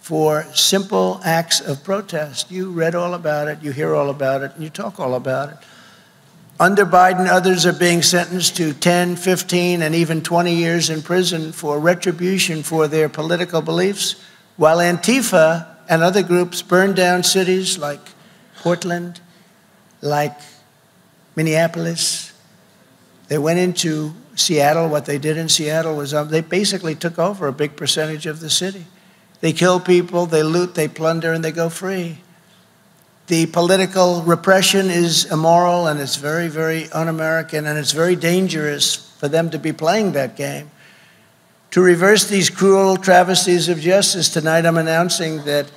for simple acts of protest. You read all about it, you hear all about it, and you talk all about it. Under Biden, others are being sentenced to 10, 15, and even 20 years in prison for retribution for their political beliefs, while Antifa and other groups burned down cities like Portland, like Minneapolis. They went into Seattle. What they did in Seattle was they basically took over a big percentage of the city. They kill people, they loot, they plunder, and they go free. The political repression is immoral, and it's very, very un-American, and it's very dangerous for them to be playing that game. To reverse these cruel travesties of justice, tonight I'm announcing that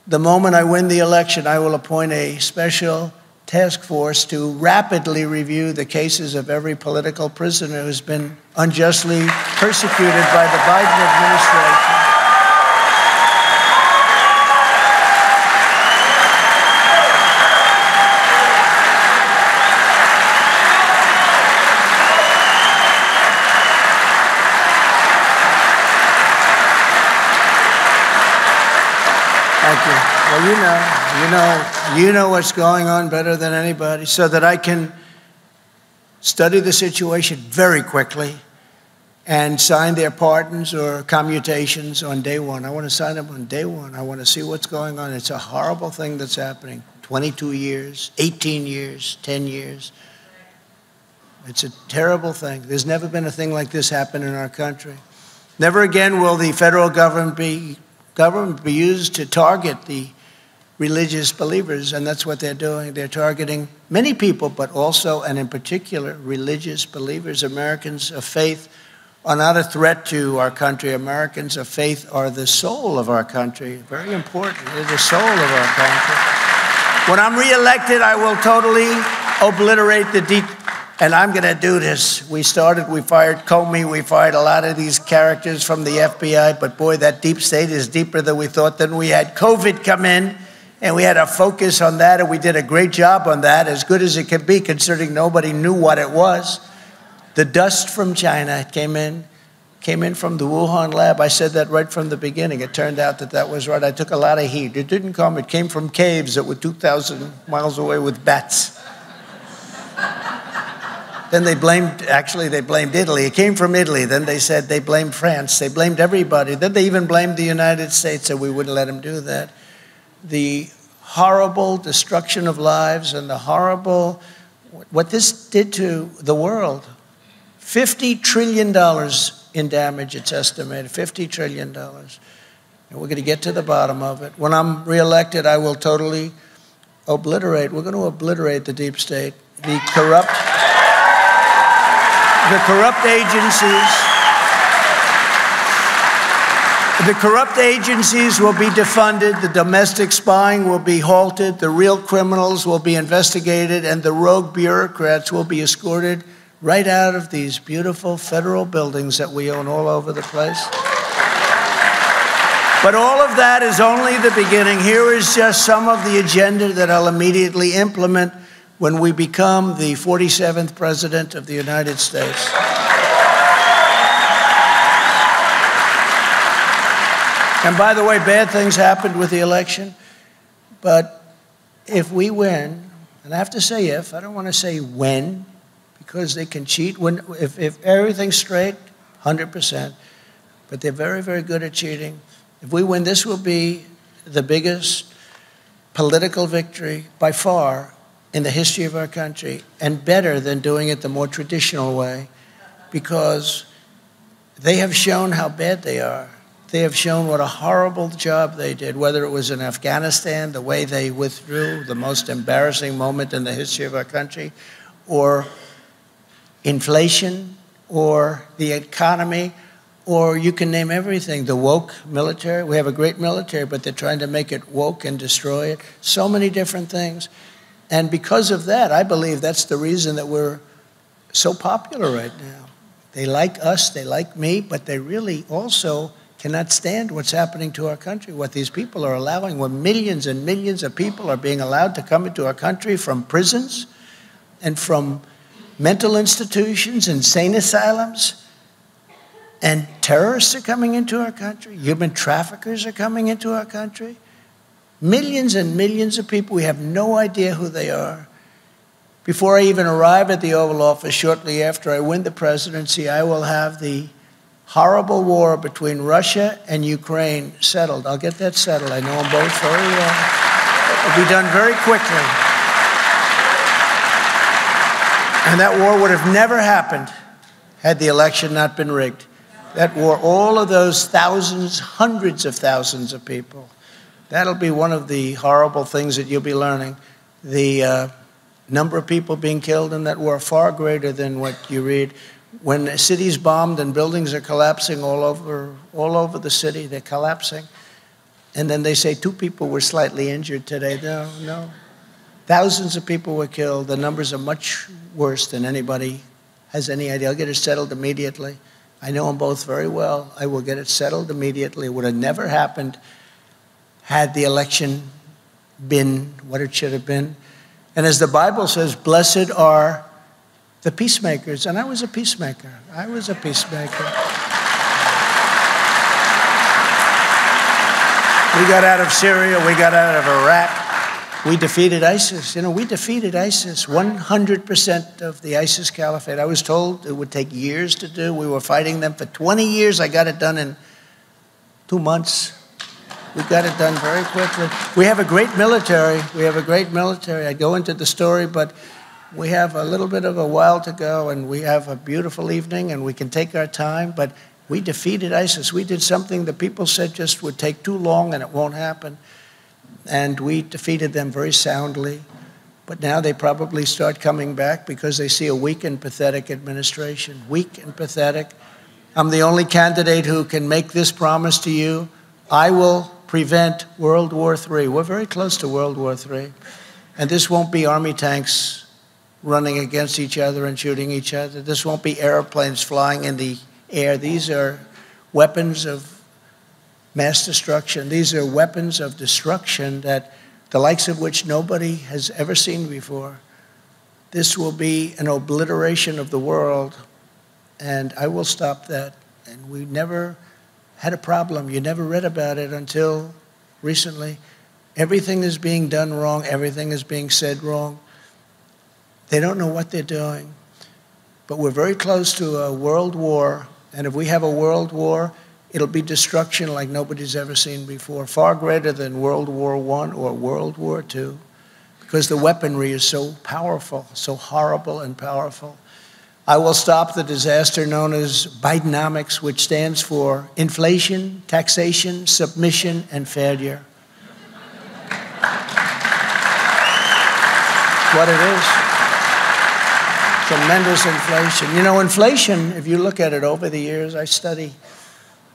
the moment I win the election, I will appoint a special task force to rapidly review the cases of every political prisoner who's been unjustly persecuted by the Biden administration. Thank you. Well, you know what's going on better than anybody, so that I can study the situation very quickly and sign their pardons or commutations on day one. I want to sign them on day one. I want to see what's going on. It's a horrible thing that's happening. 22 years, 18 years, 10 years. It's a terrible thing. There's never been a thing like this happen in our country. Never again will the federal government be used to target the religious believers, and that's what they're doing. They're targeting many people, but also, and in particular, religious believers. Americans of faith are not a threat to our country. Americans of faith are the soul of our country. Very important. They're the soul of our country. When I'm reelected, I will totally obliterate the deep. And I'm going to do this. We fired Comey, we fired a lot of these characters from the FBI, but boy, that deep state is deeper than we thought. Then we had COVID come in, and we had to focus on that, and we did a great job on that, as good as it could be, considering nobody knew what it was. The dust from China came in from the Wuhan lab. I said that right from the beginning. It turned out that was right. I took a lot of heat. It didn't come. It came from caves that were 2,000 miles away with bats. Then they blamed Italy. It came from Italy. Then they said they blamed France. They blamed everybody. Then they even blamed the United States, so we wouldn't let them do that. The horrible destruction of lives and the horrible, what this did to the world. $50 trillion in damage, it's estimated, $50 trillion. And we're going to get to the bottom of it. When I'm reelected, I will totally we're going to obliterate the deep state, the corrupt agencies will be defunded, the domestic spying will be halted, the real criminals will be investigated, and the rogue bureaucrats will be escorted right out of these beautiful federal buildings that we own all over the place. But all of that is only the beginning. Here is just some of the agenda that I'll immediately implement when we become the 47th President of the United States. And by the way, bad things happened with the election, but if we win, and I have to say if, I don't want to say when, because they can cheat. If everything's straight, 100%, but they're very, very good at cheating. If we win, this will be the biggest political victory by far in the history of our country, and better than doing it the more traditional way, because they have shown how bad they are. They have shown what a horrible job they did, whether it was in Afghanistan, the way they withdrew, the most embarrassing moment in the history of our country, or inflation, or the economy, or you can name everything. The woke military. We have a great military, but they're trying to make it woke and destroy it. So many different things. And because of that, I believe that's the reason that we're so popular right now. They like us, they like me, but they really also cannot stand what's happening to our country, what these people are allowing, when millions and millions of people are being allowed to come into our country from prisons and from mental institutions, insane asylums, And terrorists are coming into our country. Human traffickers are coming into our country. Millions and millions of people, we have no idea who they are. Before I even arrive at the Oval Office, shortly after I win the presidency, I will have the horrible war between Russia and Ukraine settled. I'll get that settled. I know them both very well. It'll be done very quickly. And that war would have never happened had the election not been rigged. That war, all of those thousands, hundreds of thousands of people, that'll be one of the horrible things that you'll be learning. The number of people being killed in that war far greater than what you read. When a city's bombed and buildings are collapsing all over the city, they're collapsing. And then they say 2 people were slightly injured today. No. Thousands of people were killed. The numbers are much worse than anybody has any idea. I'll get it settled immediately. I know them both very well. I will get it settled immediately. It would have never happened had the election been what it should have been. And as the Bible says, blessed are the peacemakers. And I was a peacemaker. I was a peacemaker. We got out of Syria. We got out of Iraq. We defeated ISIS. You know, we defeated ISIS, 100% of the ISIS caliphate. I was told it would take years to do. We were fighting them for 20 years. I got it done in 2 months. We got it done very quickly. We have a great military. We have a great military. I go into the story, but we have a little bit of a while to go, and we have a beautiful evening, and we can take our time. But we defeated ISIS. We did something that people said just would take too long, and it won't happen. And we defeated them very soundly. But now they probably start coming back because they see a weak and pathetic administration. Weak and pathetic. I'm the only candidate who can make this promise to you. I will prevent World War III. We're very close to World War III. And this won't be army tanks running against each other and shooting each other. This won't be airplanes flying in the air. These are weapons of mass destruction. These are weapons of destruction that the likes of which nobody has ever seen before. This will be an obliteration of the world, and I will stop that. And we never had a problem. You never read about it until recently. Everything is being done wrong. Everything is being said wrong. They don't know what they're doing. But we're very close to a world war, and if we have a world war, it'll be destruction like nobody's ever seen before, far greater than World War I or World War II, because the weaponry is so powerful, so horrible and powerful. I will stop the disaster known as Bidenomics, which stands for inflation, taxation, submission, and failure. What it is. Tremendous inflation. You know, inflation, if you look at it over the years, I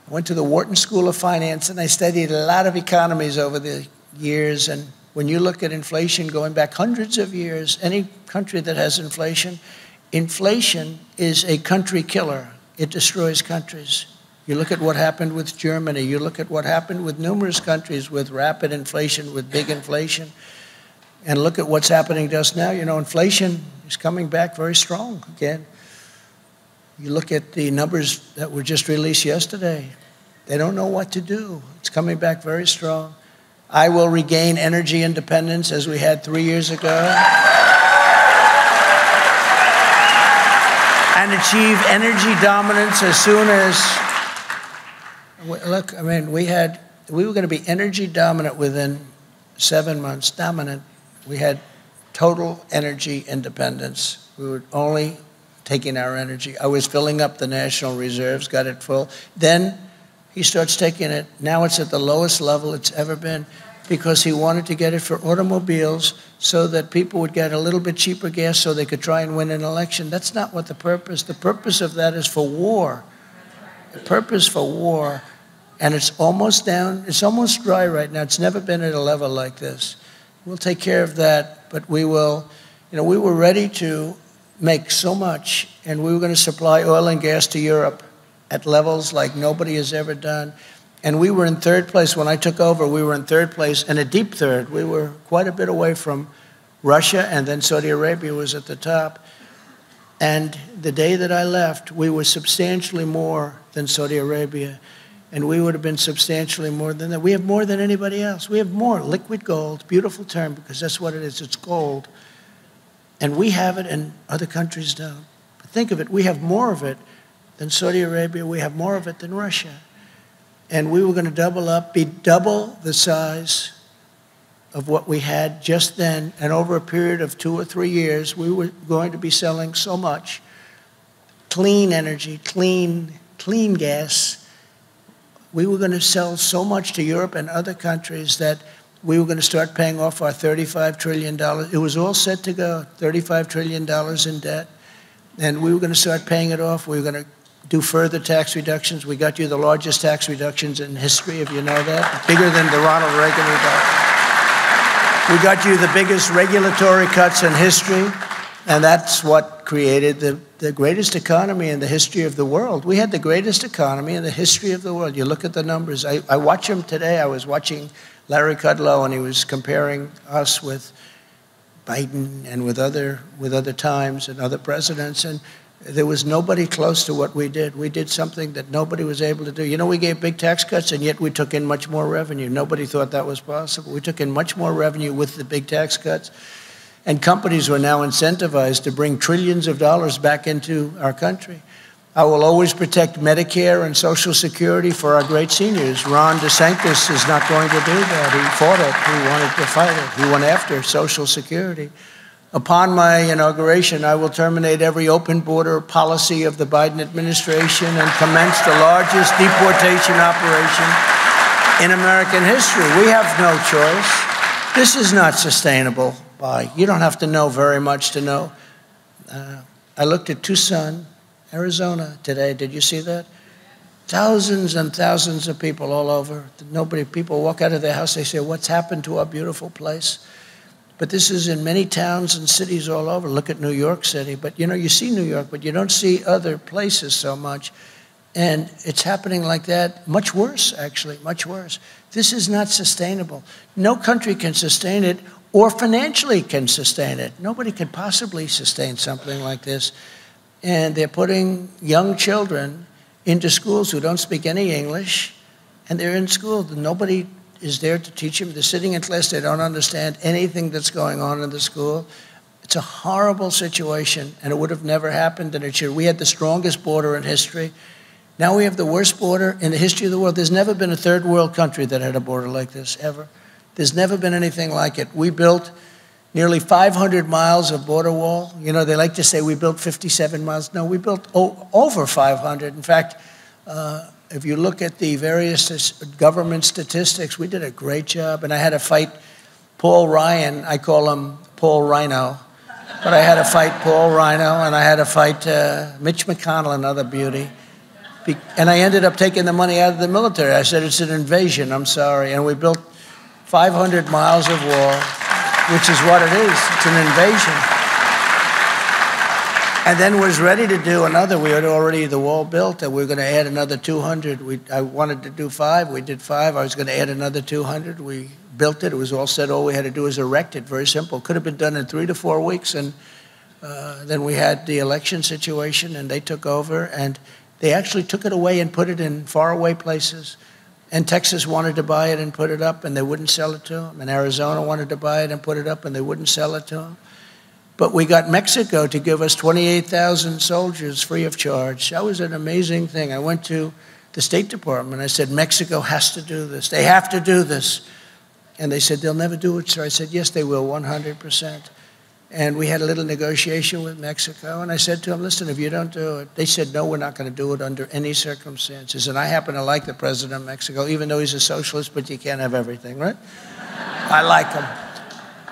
went to the Wharton School of Finance, and I studied a lot of economies over the years. And when you look at inflation going back hundreds of years, any country that has inflation is a country killer. It destroys countries. You look at what happened with Germany. You look at what happened with numerous countries with rapid inflation, with big inflation. And look at what's happening to us now. You know, inflation is coming back very strong again. You look at the numbers that were just released yesterday. They don't know what to do. It's coming back very strong. I will regain energy independence as we had 3 years ago. And achieve energy dominance as soon as, look, I mean, we were going to be energy dominant within 7 months, dominant. We had total energy independence. We were only taking our energy. I was filling up the national reserves, got it full. Then he starts taking it. Now it's at the lowest level it's ever been because he wanted to get it for automobiles so that people would get a little bit cheaper gas so they could try and win an election. That's not what the purpose of that is for war. The purpose for war, and it's almost down, it's almost dry right now. It's never been at a level like this. We'll take care of that, but we will, you know, we were ready to make so much, and we were going to supply oil and gas to Europe at levels like nobody has ever done. And we were in third place. When I took over, we were in third place, and a deep third. We were quite a bit away from Russia, and then Saudi Arabia was at the top. And the day that I left, we were substantially more than Saudi Arabia. And we would have been substantially more than that. We have more than anybody else. We have more liquid gold, beautiful term, because that's what it is, it's gold. And we have it and other countries don't. But think of it, we have more of it than Saudi Arabia, we have more of it than Russia. And we were going to double up, be double the size of what we had just then. And over a period of 2 or 3 years, we were going to be selling so much clean energy, clean gas. We were going to sell so much to Europe and other countries that we were going to start paying off our $35 trillion. It was all set to go, $35 trillion in debt. And we were going to start paying it off. We were going to do further tax reductions. We got you the largest tax reductions in history, if you know that, bigger than the Ronald Reagan reduction. We got you the biggest regulatory cuts in history, and that's what created the greatest economy in the history of the world. We had the greatest economy in the history of the world. You look at the numbers. I watch them today. I was watching Larry Kudlow, and he was comparing us with Biden and with other times and other presidents, and there was nobody close to what we did. We did something that nobody was able to do. You know, we gave big tax cuts, and yet we took in much more revenue. Nobody thought that was possible. We took in much more revenue with the big tax cuts. And companies were now incentivized to bring trillions of dollars back into our country. I will always protect Medicare and Social Security for our great seniors. Ron DeSantis is not going to do that. He fought it. He wanted to fight it. He went after Social Security. Upon my inauguration, I will terminate every open border policy of the Biden administration and commence the largest deportation operation in American history. We have no choice. This is not sustainable. You don't have to know very much to know. I looked at Tucson, Arizona today. Did you see that? Thousands and thousands of people all over. People walk out of their house, they say, what's happened to our beautiful place? But this is in many towns and cities all over. Look at New York City. But, you know, you see New York, but you don't see other places so much. And it's happening like that. Much worse, actually, much worse. This is not sustainable. No country can sustain it or financially can sustain it. Nobody can possibly sustain something like this. And they're putting young children into schools who don't speak any English, and they're in school. Nobody is there to teach them. They're sitting in class. They don't understand anything that's going on in the school. It's a horrible situation, and it would have never happened, and it should. We had the strongest border in history. Now we have the worst border in the history of the world. There's never been a third world country that had a border like this, ever. There's never been anything like it. We built nearly 500 miles of border wall. You know, they like to say we built 57 miles. No, we built over 500. In fact, if you look at the various government statistics, we did a great job. And I had to fight Paul Ryan. I call him Paul Rhino. But I had to fight Paul Rhino, and I had to fight Mitch McConnell, another beauty. And I ended up taking the money out of the military. I said, it's an invasion, I'm sorry. And we built 500 miles of wall, which is what it is. It's an invasion. And then was ready to do another. We had already the wall built, and we were going to add another 200. I wanted to do 5. We did 5. I was going to add another 200. We built it. It was all set. All we had to do was erect it. Very simple. Could have been done in 3 to 4 weeks. And then we had the election situation, and they took over. And they actually took it away and put it in faraway places. And Texas wanted to buy it and put it up, and they wouldn't sell it to them. And Arizona wanted to buy it and put it up, and they wouldn't sell it to them. But we got Mexico to give us 28,000 soldiers free of charge. That was an amazing thing. I went to the State Department. I said, Mexico has to do this. They have to do this. And they said, they'll never do it, sir. I said, yes, they will, 100%. And we had a little negotiation with Mexico. And I said to them, listen, if you don't do it, they said, no, we're not going to do it under any circumstances. And I happen to like the president of Mexico, even though he's a socialist, but you can't have everything, right? I like him.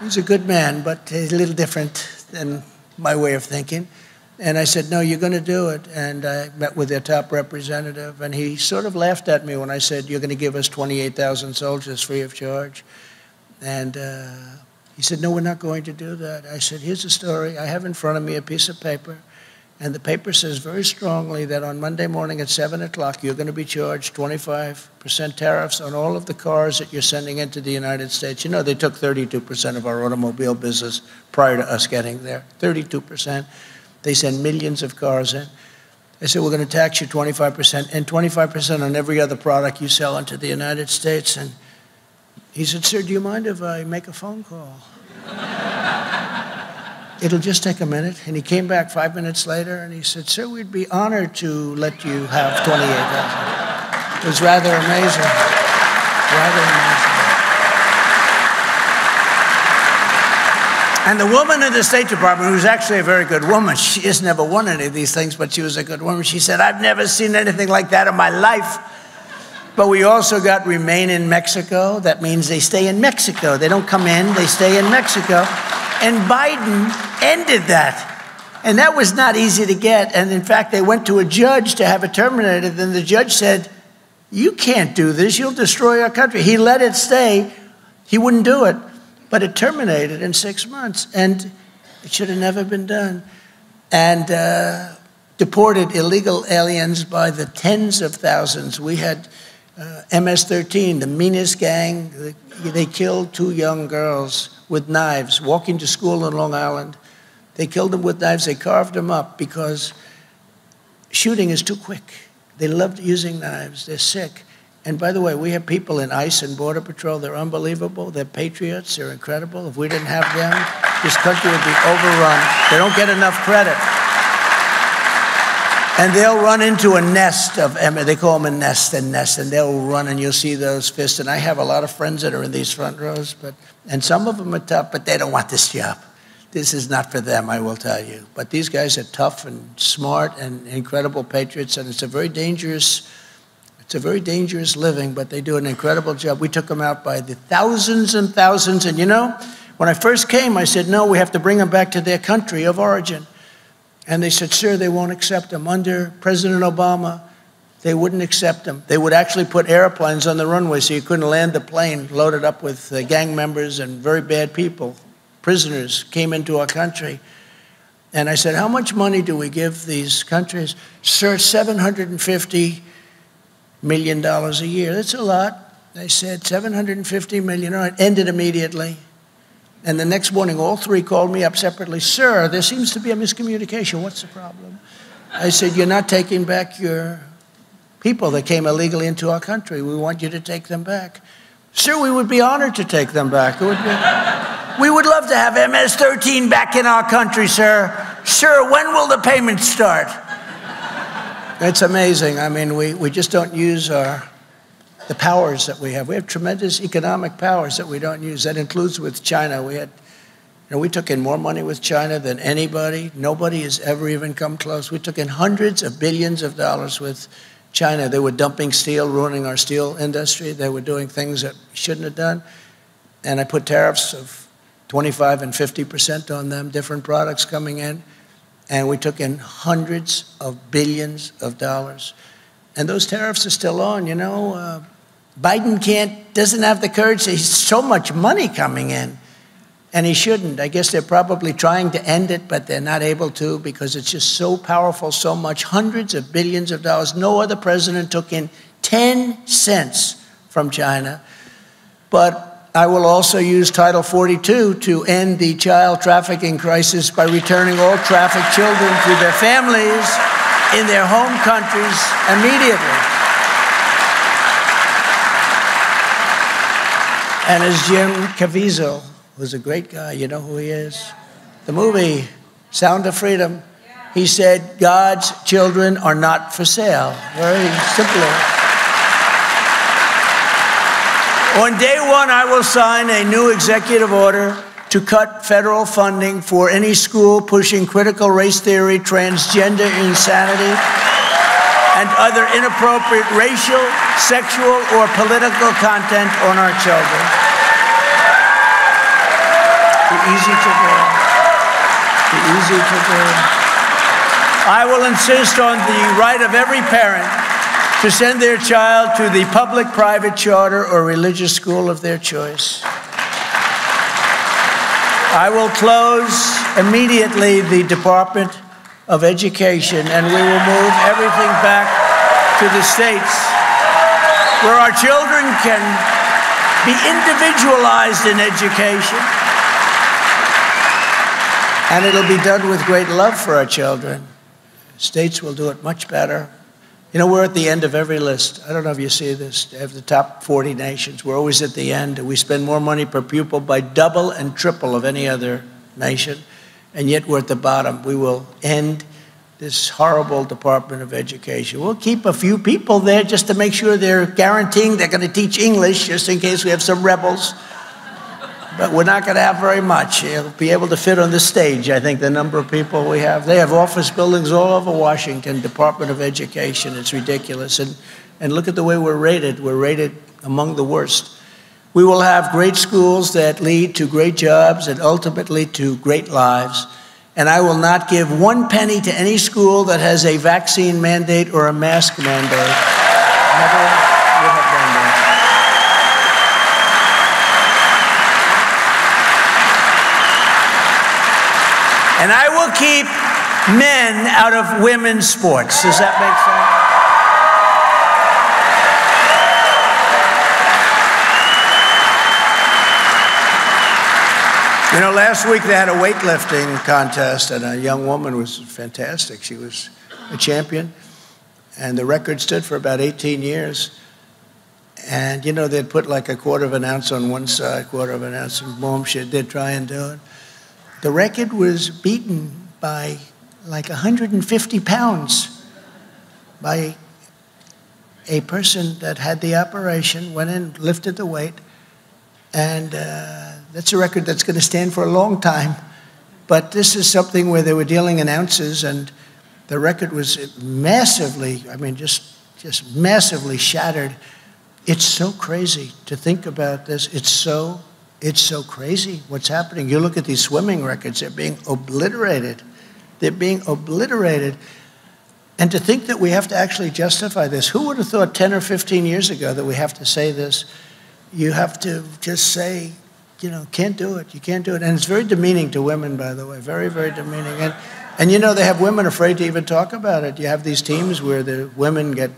He's a good man, but he's a little different than my way of thinking. And I said, no, you're going to do it. And I met with their top representative, and he sort of laughed at me when I said, you're going to give us 28,000 soldiers free of charge. And he said, no, we're not going to do that. I said, here's the story. I have in front of me a piece of paper, and the paper says very strongly that on Monday morning at 7 o'clock, you're going to be charged 25% tariffs on all of the cars that you're sending into the United States. You know, they took 32% of our automobile business prior to us getting there, 32%. They send millions of cars in. I said, we're going to tax you 25% and 25% on every other product you sell into the United States. And he said, sir, do you mind if I make a phone call? It'll just take a minute. And he came back 5 minutes later and he said, sir, we'd be honored to let you have $28,000. It was rather amazing. Rather amazing. And the woman in the State Department, who's actually a very good woman, she has never won any of these things, but she was a good woman. She said, I've never seen anything like that in my life. But we also got remain in Mexico. That means they stay in Mexico. They don't come in, they stay in Mexico. And Biden ended that. And that was not easy to get. And in fact, they went to a judge to have it terminated. And the judge said, you can't do this. You'll destroy our country. He let it stay. He wouldn't do it. But it terminated in 6 months, and it should have never been done. And deported illegal aliens by the tens of thousands. We had MS-13, the meanest gang. They killed 2 young girls with knives, walking to school in Long Island. They killed them with knives. They carved them up because shooting is too quick. They loved using knives. They're sick. And by the way, we have people in ICE and Border Patrol. They're unbelievable. They're patriots. They're incredible. If we didn't have them, this country would be overrun. They don't get enough credit. And they'll run into a nest of, they call them a nest, and they'll run, and you'll see those fists. And I have a lot of friends that are in these front rows, and some of them are tough, but they don't want this job. This is not for them, I will tell you. But these guys are tough and smart and incredible patriots, and it's a very dangerous living, but they do an incredible job. We took them out by the thousands and thousands. And you know, when I first came, I said, no, we have to bring them back to their country of origin. And they said, sir, they won't accept them. Under President Obama, they wouldn't accept them. They would actually put airplanes on the runway so you couldn't land the plane loaded up with gang members and very bad people. Prisoners came into our country. And I said, how much money do we give these countries? Sir, $750 million a year. That's a lot. They said $750 million. All right, ended immediately. And the next morning, all 3 called me up separately. Sir, there seems to be a miscommunication. What's the problem? I said, you're not taking back your people that came illegally into our country. We want you to take them back. Sir, we would be honored to take them back. We would love to have MS-13 back in our country, sir. Sir, when will the payments start? It's amazing. I mean, we just don't use the powers that we have. We have tremendous economic powers that we don't use. That includes with China. We took in more money with China than anybody. Nobody has ever even come close. We took in hundreds of billions of dollars with China. They were dumping steel, ruining our steel industry. They were doing things that we shouldn't have done. And I put tariffs of 25 and 50% on them, different products coming in. And we took in hundreds of billions of dollars. And those tariffs are still on, you know. Biden doesn't have the courage. There's so much money coming in. And he shouldn't. I guess they're probably trying to end it, but they're not able to because it's just so powerful, so much, hundreds of billions of dollars. No other president took in 10 cents from China. But I will also use Title 42 to end the child trafficking crisis by returning all trafficked children to their families in their home countries immediately. And as Jim Caviezel, who's a great guy, you know who he is? The movie Sound of Freedom, he said, God's children are not for sale. Very simply. On day 1, I will sign a new executive order to cut federal funding for any school pushing critical race theory, transgender insanity, and other inappropriate racial, sexual, or political content on our children. Be easy to do. Be easy to do. I will insist on the right of every parent to send their child to the public, private, charter, or religious school of their choice. I will close immediately the Department of Education, and we will move everything back to the states where our children can be individualized in education. And it'll be done with great love for our children. States will do it much better. You know, we're at the end of every list. I don't know if you see this. They have the top 40 nations. We're always at the end. We spend more money per pupil by double and triple of any other nation, and yet we're at the bottom. We will end this horrible Department of Education. We'll keep a few people there just to make sure they're guaranteeing they're going to teach English, just in case we have some rebels. But we're not going to have very much. It'll be able to fit on the stage, I think, the number of people we have. They have office buildings all over Washington, Department of Education. It's ridiculous. And look at the way we're rated. We're rated among the worst. We will have great schools that lead to great jobs and ultimately to great lives. And I will not give 1 penny to any school that has a vaccine mandate or a mask mandate. Never would have done that. And I will keep men out of women's sports. Does that make sense? You know, last week they had a weightlifting contest, and a young woman was fantastic. She was a champion, and the record stood for about 18 years. And, you know, they'd put like a quarter of an ounce on one side, quarter of an ounce, and boom, they'd try and do it. The record was beaten by like 150 pounds by a person that had the operation, went in, lifted the weight, and that's a record that's going to stand for a long time. But this is something where they were dealing in ounces, and the record was massively, I mean, just massively shattered. It's so crazy to think about this. It's so crazy what's happening. You look at these swimming records, they're being obliterated. They're being obliterated. And to think that we have to actually justify this, who would have thought 10 or 15 years ago that we have to say this? You have to just say, you know, can't do it, you can't do it. And it's very demeaning to women, by the way, very, very demeaning. And you know, they have women afraid to even talk about it. You have these teams where the women get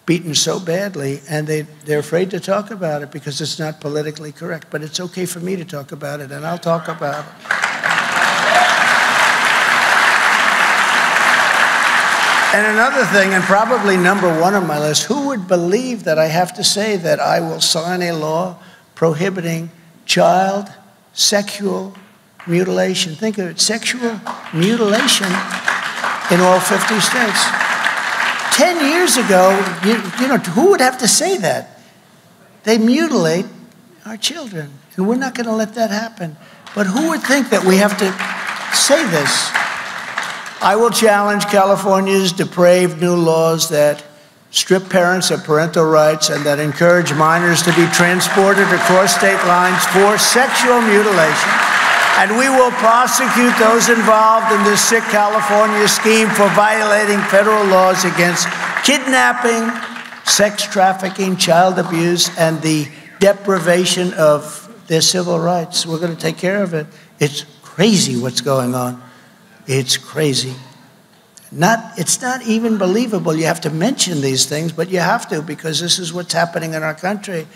beaten so badly, and they're afraid to talk about it because it's not politically correct. But it's okay for me to talk about it, and I'll talk about it. And another thing, and probably number one on my list, who would believe that I have to say that I will sign a law prohibiting child sexual mutilation? Think of it, sexual mutilation in all 50 states. 10 years ago, you know, who would have to say that? They mutilate our children, and we're not going to let that happen. But who would think that we have to say this? I will challenge California's depraved new laws that strip parents of parental rights and that encourage minors to be transported across state lines for sexual mutilation. And we will prosecute those involved in this sick California scheme for violating federal laws against kidnapping, sex trafficking, child abuse, and the deprivation of their civil rights. We're going to take care of it. It's crazy what's going on. It's crazy. It's not even believable. You have to mention these things, but you have to, because this is what's happening in our country.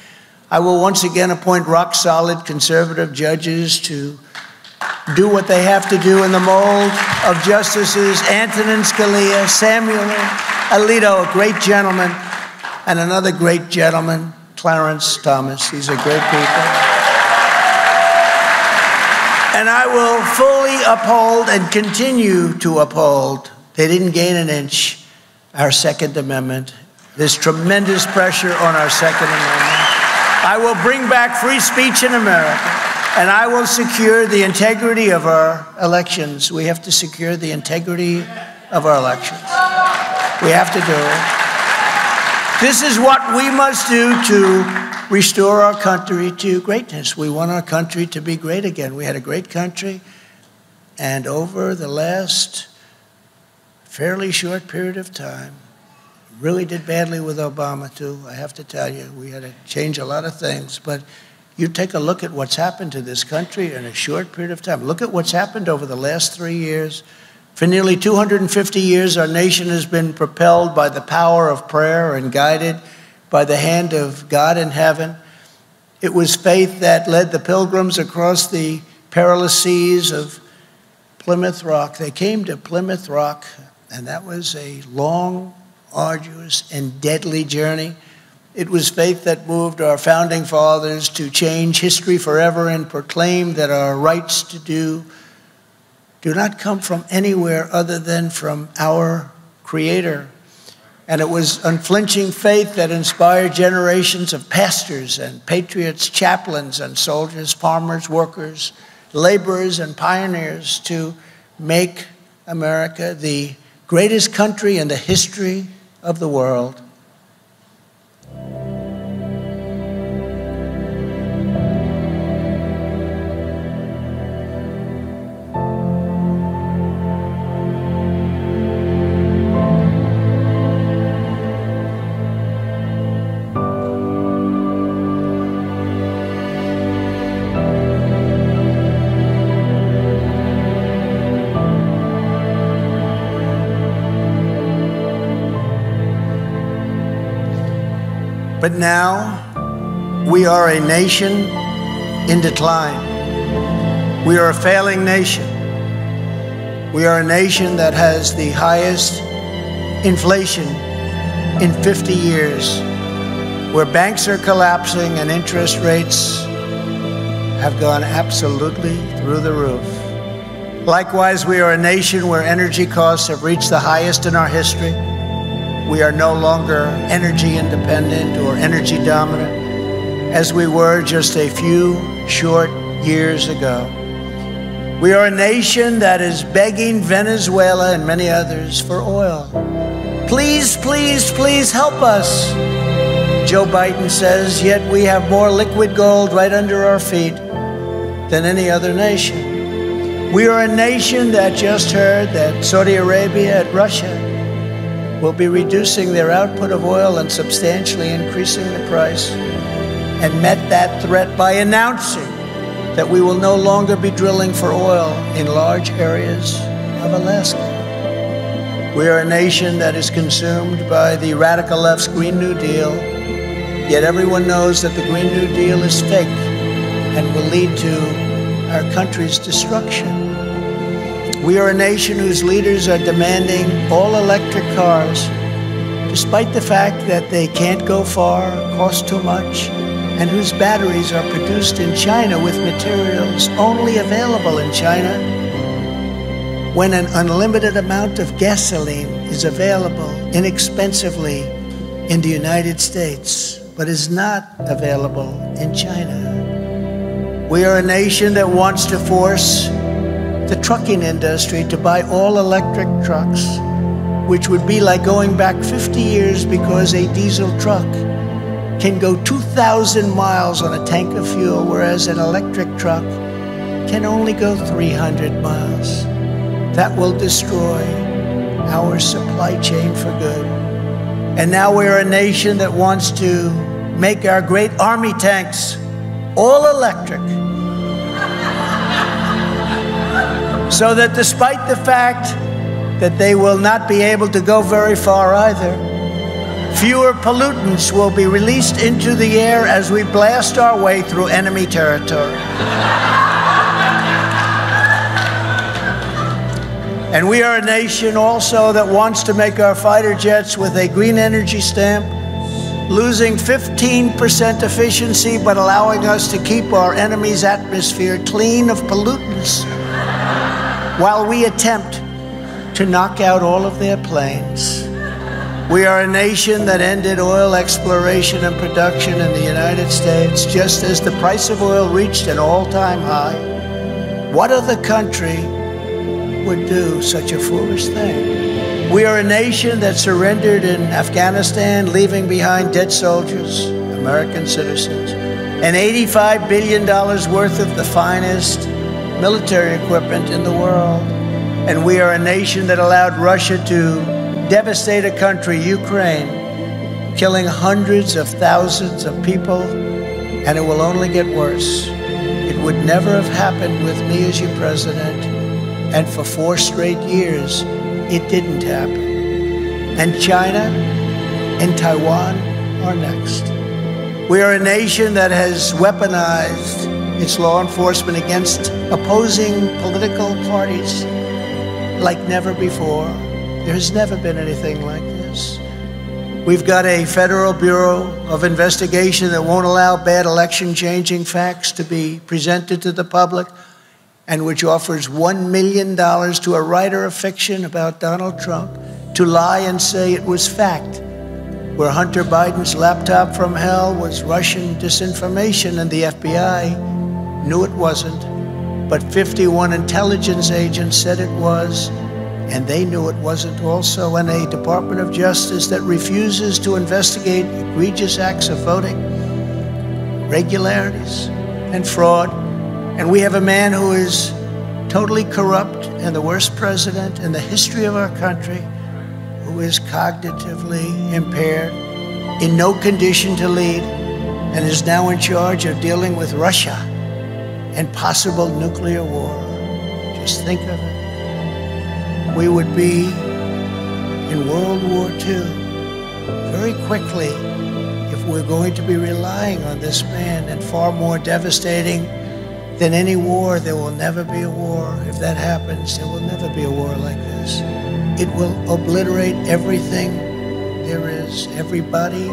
I will once again appoint rock-solid conservative judges to do what they have to do in the mold of Justices Antonin Scalia, Samuel Alito, a great gentleman, and another great gentleman, Clarence Thomas. These are great people. And I will fully uphold and continue to uphold, they didn't gain an inch, our Second Amendment. There's tremendous pressure on our Second Amendment. I will bring back free speech in America. And I will secure the integrity of our elections. We have to secure the integrity of our elections. We have to do it. This is what we must do to restore our country to greatness. We want our country to be great again. We had a great country, and over the last fairly short period of time, really did badly with Obama too, I have to tell you. We had to change a lot of things, but you take a look at what's happened to this country in a short period of time. Look at what's happened over the last 3 years. For nearly 250 years, our nation has been propelled by the power of prayer and guided by the hand of God in heaven. It was faith that led the pilgrims across the perilous seas of Plymouth Rock. They came to Plymouth Rock And that was a long, arduous, and deadly journey. It was faith that moved our founding fathers to change history forever and proclaim that our rights to do not come from anywhere other than from our Creator. And it was unflinching faith that inspired generations of pastors and patriots, chaplains and soldiers, farmers, workers, laborers and pioneers to make America the greatest country in the history of the world. But now, we are a nation in decline. We are a failing nation. We are a nation that has the highest inflation in 50 years, where banks are collapsing and interest rates have gone absolutely through the roof. Likewise, we are a nation where energy costs have reached the highest in our history. We are no longer energy independent or energy dominant, as we were just a few short years ago. We are a nation that is begging Venezuela and many others for oil. Please, please, please help us, Joe Biden says, yet we have more liquid gold right under our feet than any other nation. We are a nation that just heard that Saudi Arabia and Russia will be reducing their output of oil and substantially increasing the price, and met that threat by announcing that we will no longer be drilling for oil in large areas of Alaska. We are a nation that is consumed by the radical left's Green New Deal, yet everyone knows that the Green New Deal is fake and will lead to our country's destruction. We are a nation whose leaders are demanding all-electric cars, despite the fact that they can't go far, cost too much, and whose batteries are produced in China with materials only available in China, when an unlimited amount of gasoline is available inexpensively in the United States, but is not available in China. We are a nation that wants to force the trucking industry to buy all electric trucks, which would be like going back 50 years because a diesel truck can go 2,000 miles on a tank of fuel, whereas an electric truck can only go 300 miles. That will destroy our supply chain for good. And now we're a nation that wants to make our great army tanks all electric, so that despite the fact that they will not be able to go very far either, fewer pollutants will be released into the air as we blast our way through enemy territory. And we are a nation also that wants to make our fighter jets with a green energy stamp, losing 15% efficiency, but allowing us to keep our enemy's atmosphere clean of pollutants, while we attempt to knock out all of their planes. We are a nation that ended oil exploration and production in the United States just as the price of oil reached an all-time high. What other country would do such a foolish thing? We are a nation that surrendered in Afghanistan, leaving behind dead soldiers, American citizens, and $85 billion worth of the finest military equipment in the world. And we are a nation that allowed Russia to devastate a country, Ukraine, killing hundreds of thousands of people, and it will only get worse. It would never have happened with me as your president, and for 4 straight years, it didn't happen. And China and Taiwan are next. We are a nation that has weaponized its law enforcement against opposing political parties like never before. There has never been anything like this. We've got a Federal Bureau of Investigation that won't allow bad election-changing facts to be presented to the public, and which offers $1 million to a writer of fiction about Donald Trump to lie and say it was fact, where Hunter Biden's laptop from hell was Russian disinformation and the FBI knew it wasn't, but 51 intelligence agents said it was, and they knew it wasn't also, and a Department of Justice that refuses to investigate egregious acts of voting, irregularities, and fraud. And we have a man who is totally corrupt and the worst president in the history of our country, who is cognitively impaired, in no condition to lead, and is now in charge of dealing with Russia and possible nuclear war. Just think of it. We would be in World War II very quickly if we're going to be relying on this man, and far more devastating than any war. There will never be a war. If that happens, there will never be a war like this. It will obliterate everything there is, everybody.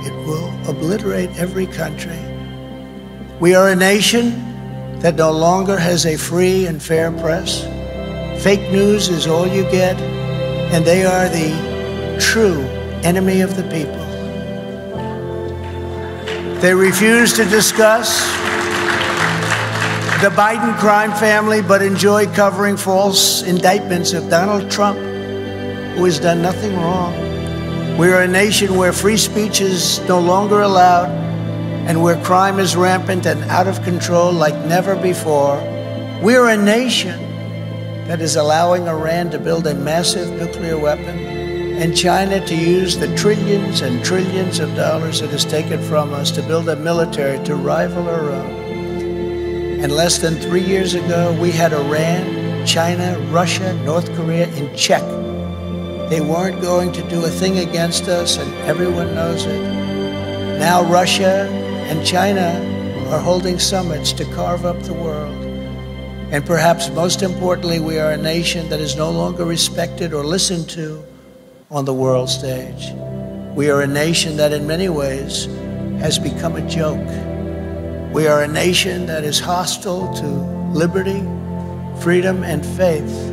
It will obliterate every country. We are a nation that no longer has a free and fair press. Fake news is all you get, and they are the true enemy of the people. They refuse to discuss the Biden crime family, but enjoy covering false indictments of Donald Trump, who has done nothing wrong. We are a nation where free speech is no longer allowed, and where crime is rampant and out of control like never before. We are a nation that is allowing Iran to build a massive nuclear weapon, and China to use the trillions and trillions of dollars it has taken from us to build a military to rival our own. And less than 3 years ago, we had Iran, China, Russia, North Korea in check. They weren't going to do a thing against us, and everyone knows it. Now Russia and China are holding summits to carve up the world. And perhaps most importantly, we are a nation that is no longer respected or listened to on the world stage. We are a nation that in many ways has become a joke. We are a nation that is hostile to liberty, freedom, and faith.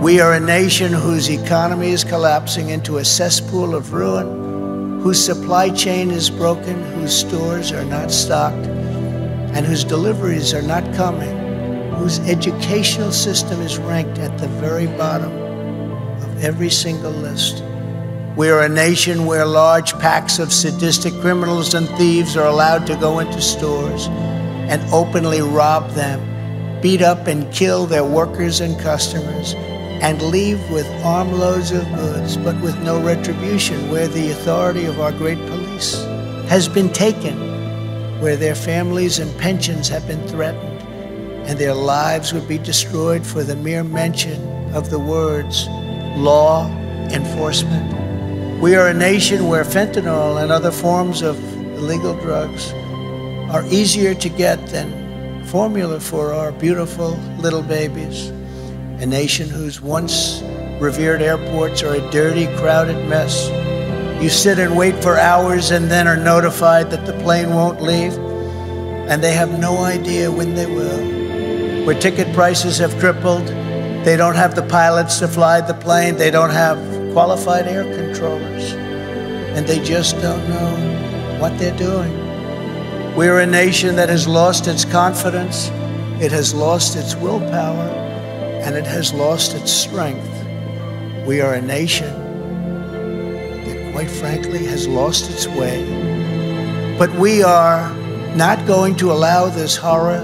We are a nation whose economy is collapsing into a cesspool of ruin, whose supply chain is broken, whose stores are not stocked, and whose deliveries are not coming, whose educational system is ranked at the very bottom of every single list. We are a nation where large packs of sadistic criminals and thieves are allowed to go into stores and openly rob them, beat up and kill their workers and customers, and leave with armloads of goods, but with no retribution, where the authority of our great police has been taken, where their families and pensions have been threatened, and their lives would be destroyed for the mere mention of the words law enforcement. We are a nation where fentanyl and other forms of illegal drugs are easier to get than formula for our beautiful little babies. A nation whose once revered airports are a dirty, crowded mess. You sit and wait for hours and then are notified that the plane won't leave, and they have no idea when they will. Where ticket prices have tripled, they don't have the pilots to fly the plane, they don't have qualified air controllers, and they just don't know what they're doing. We're a nation that has lost its confidence, it has lost its willpower, and it has lost its strength. We are a nation that, quite frankly, has lost its way. But we are not going to allow this horror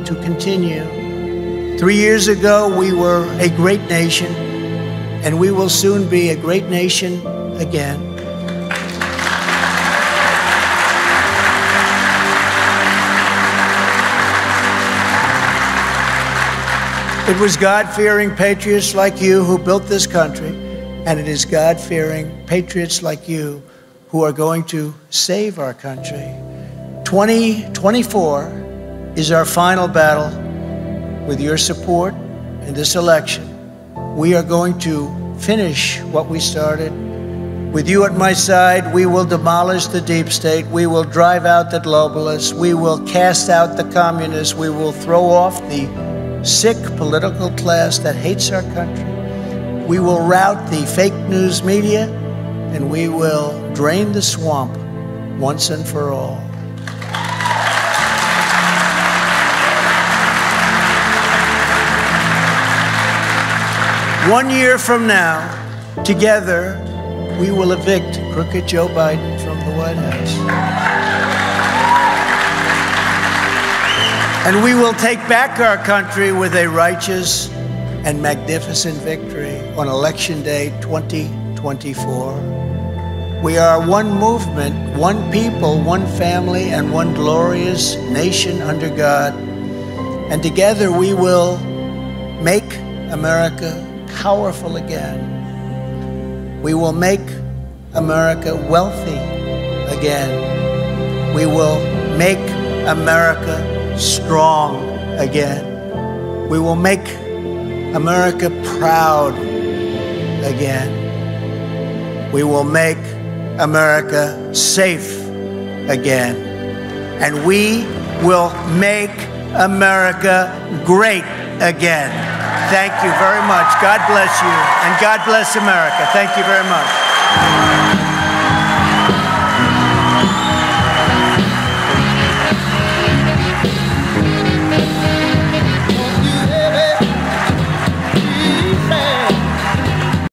to continue. 3 years ago, we were a great nation, and we will soon be a great nation again. It was God-fearing patriots like you who built this country, and it is God-fearing patriots like you who are going to save our country. 2024 is our final battle. With your support in this election, we are going to finish what we started. With you at my side, we will demolish the deep state. We will drive out the globalists. We will cast out the communists. We will throw off the sick political class that hates our country. We will rout the fake news media, and we will drain the swamp once and for all. One year from now, together, we will evict crooked Joe Biden from the White House. And we will take back our country with a righteous and magnificent victory on Election Day 2024. We are one movement, one people, one family, and one glorious nation under God. And together we will make America powerful again. We will make America wealthy again. We will make America strong again. We will make America proud again. We will make America safe again. And we will make America great again. Thank you very much. God bless you, and God bless America. Thank you very much.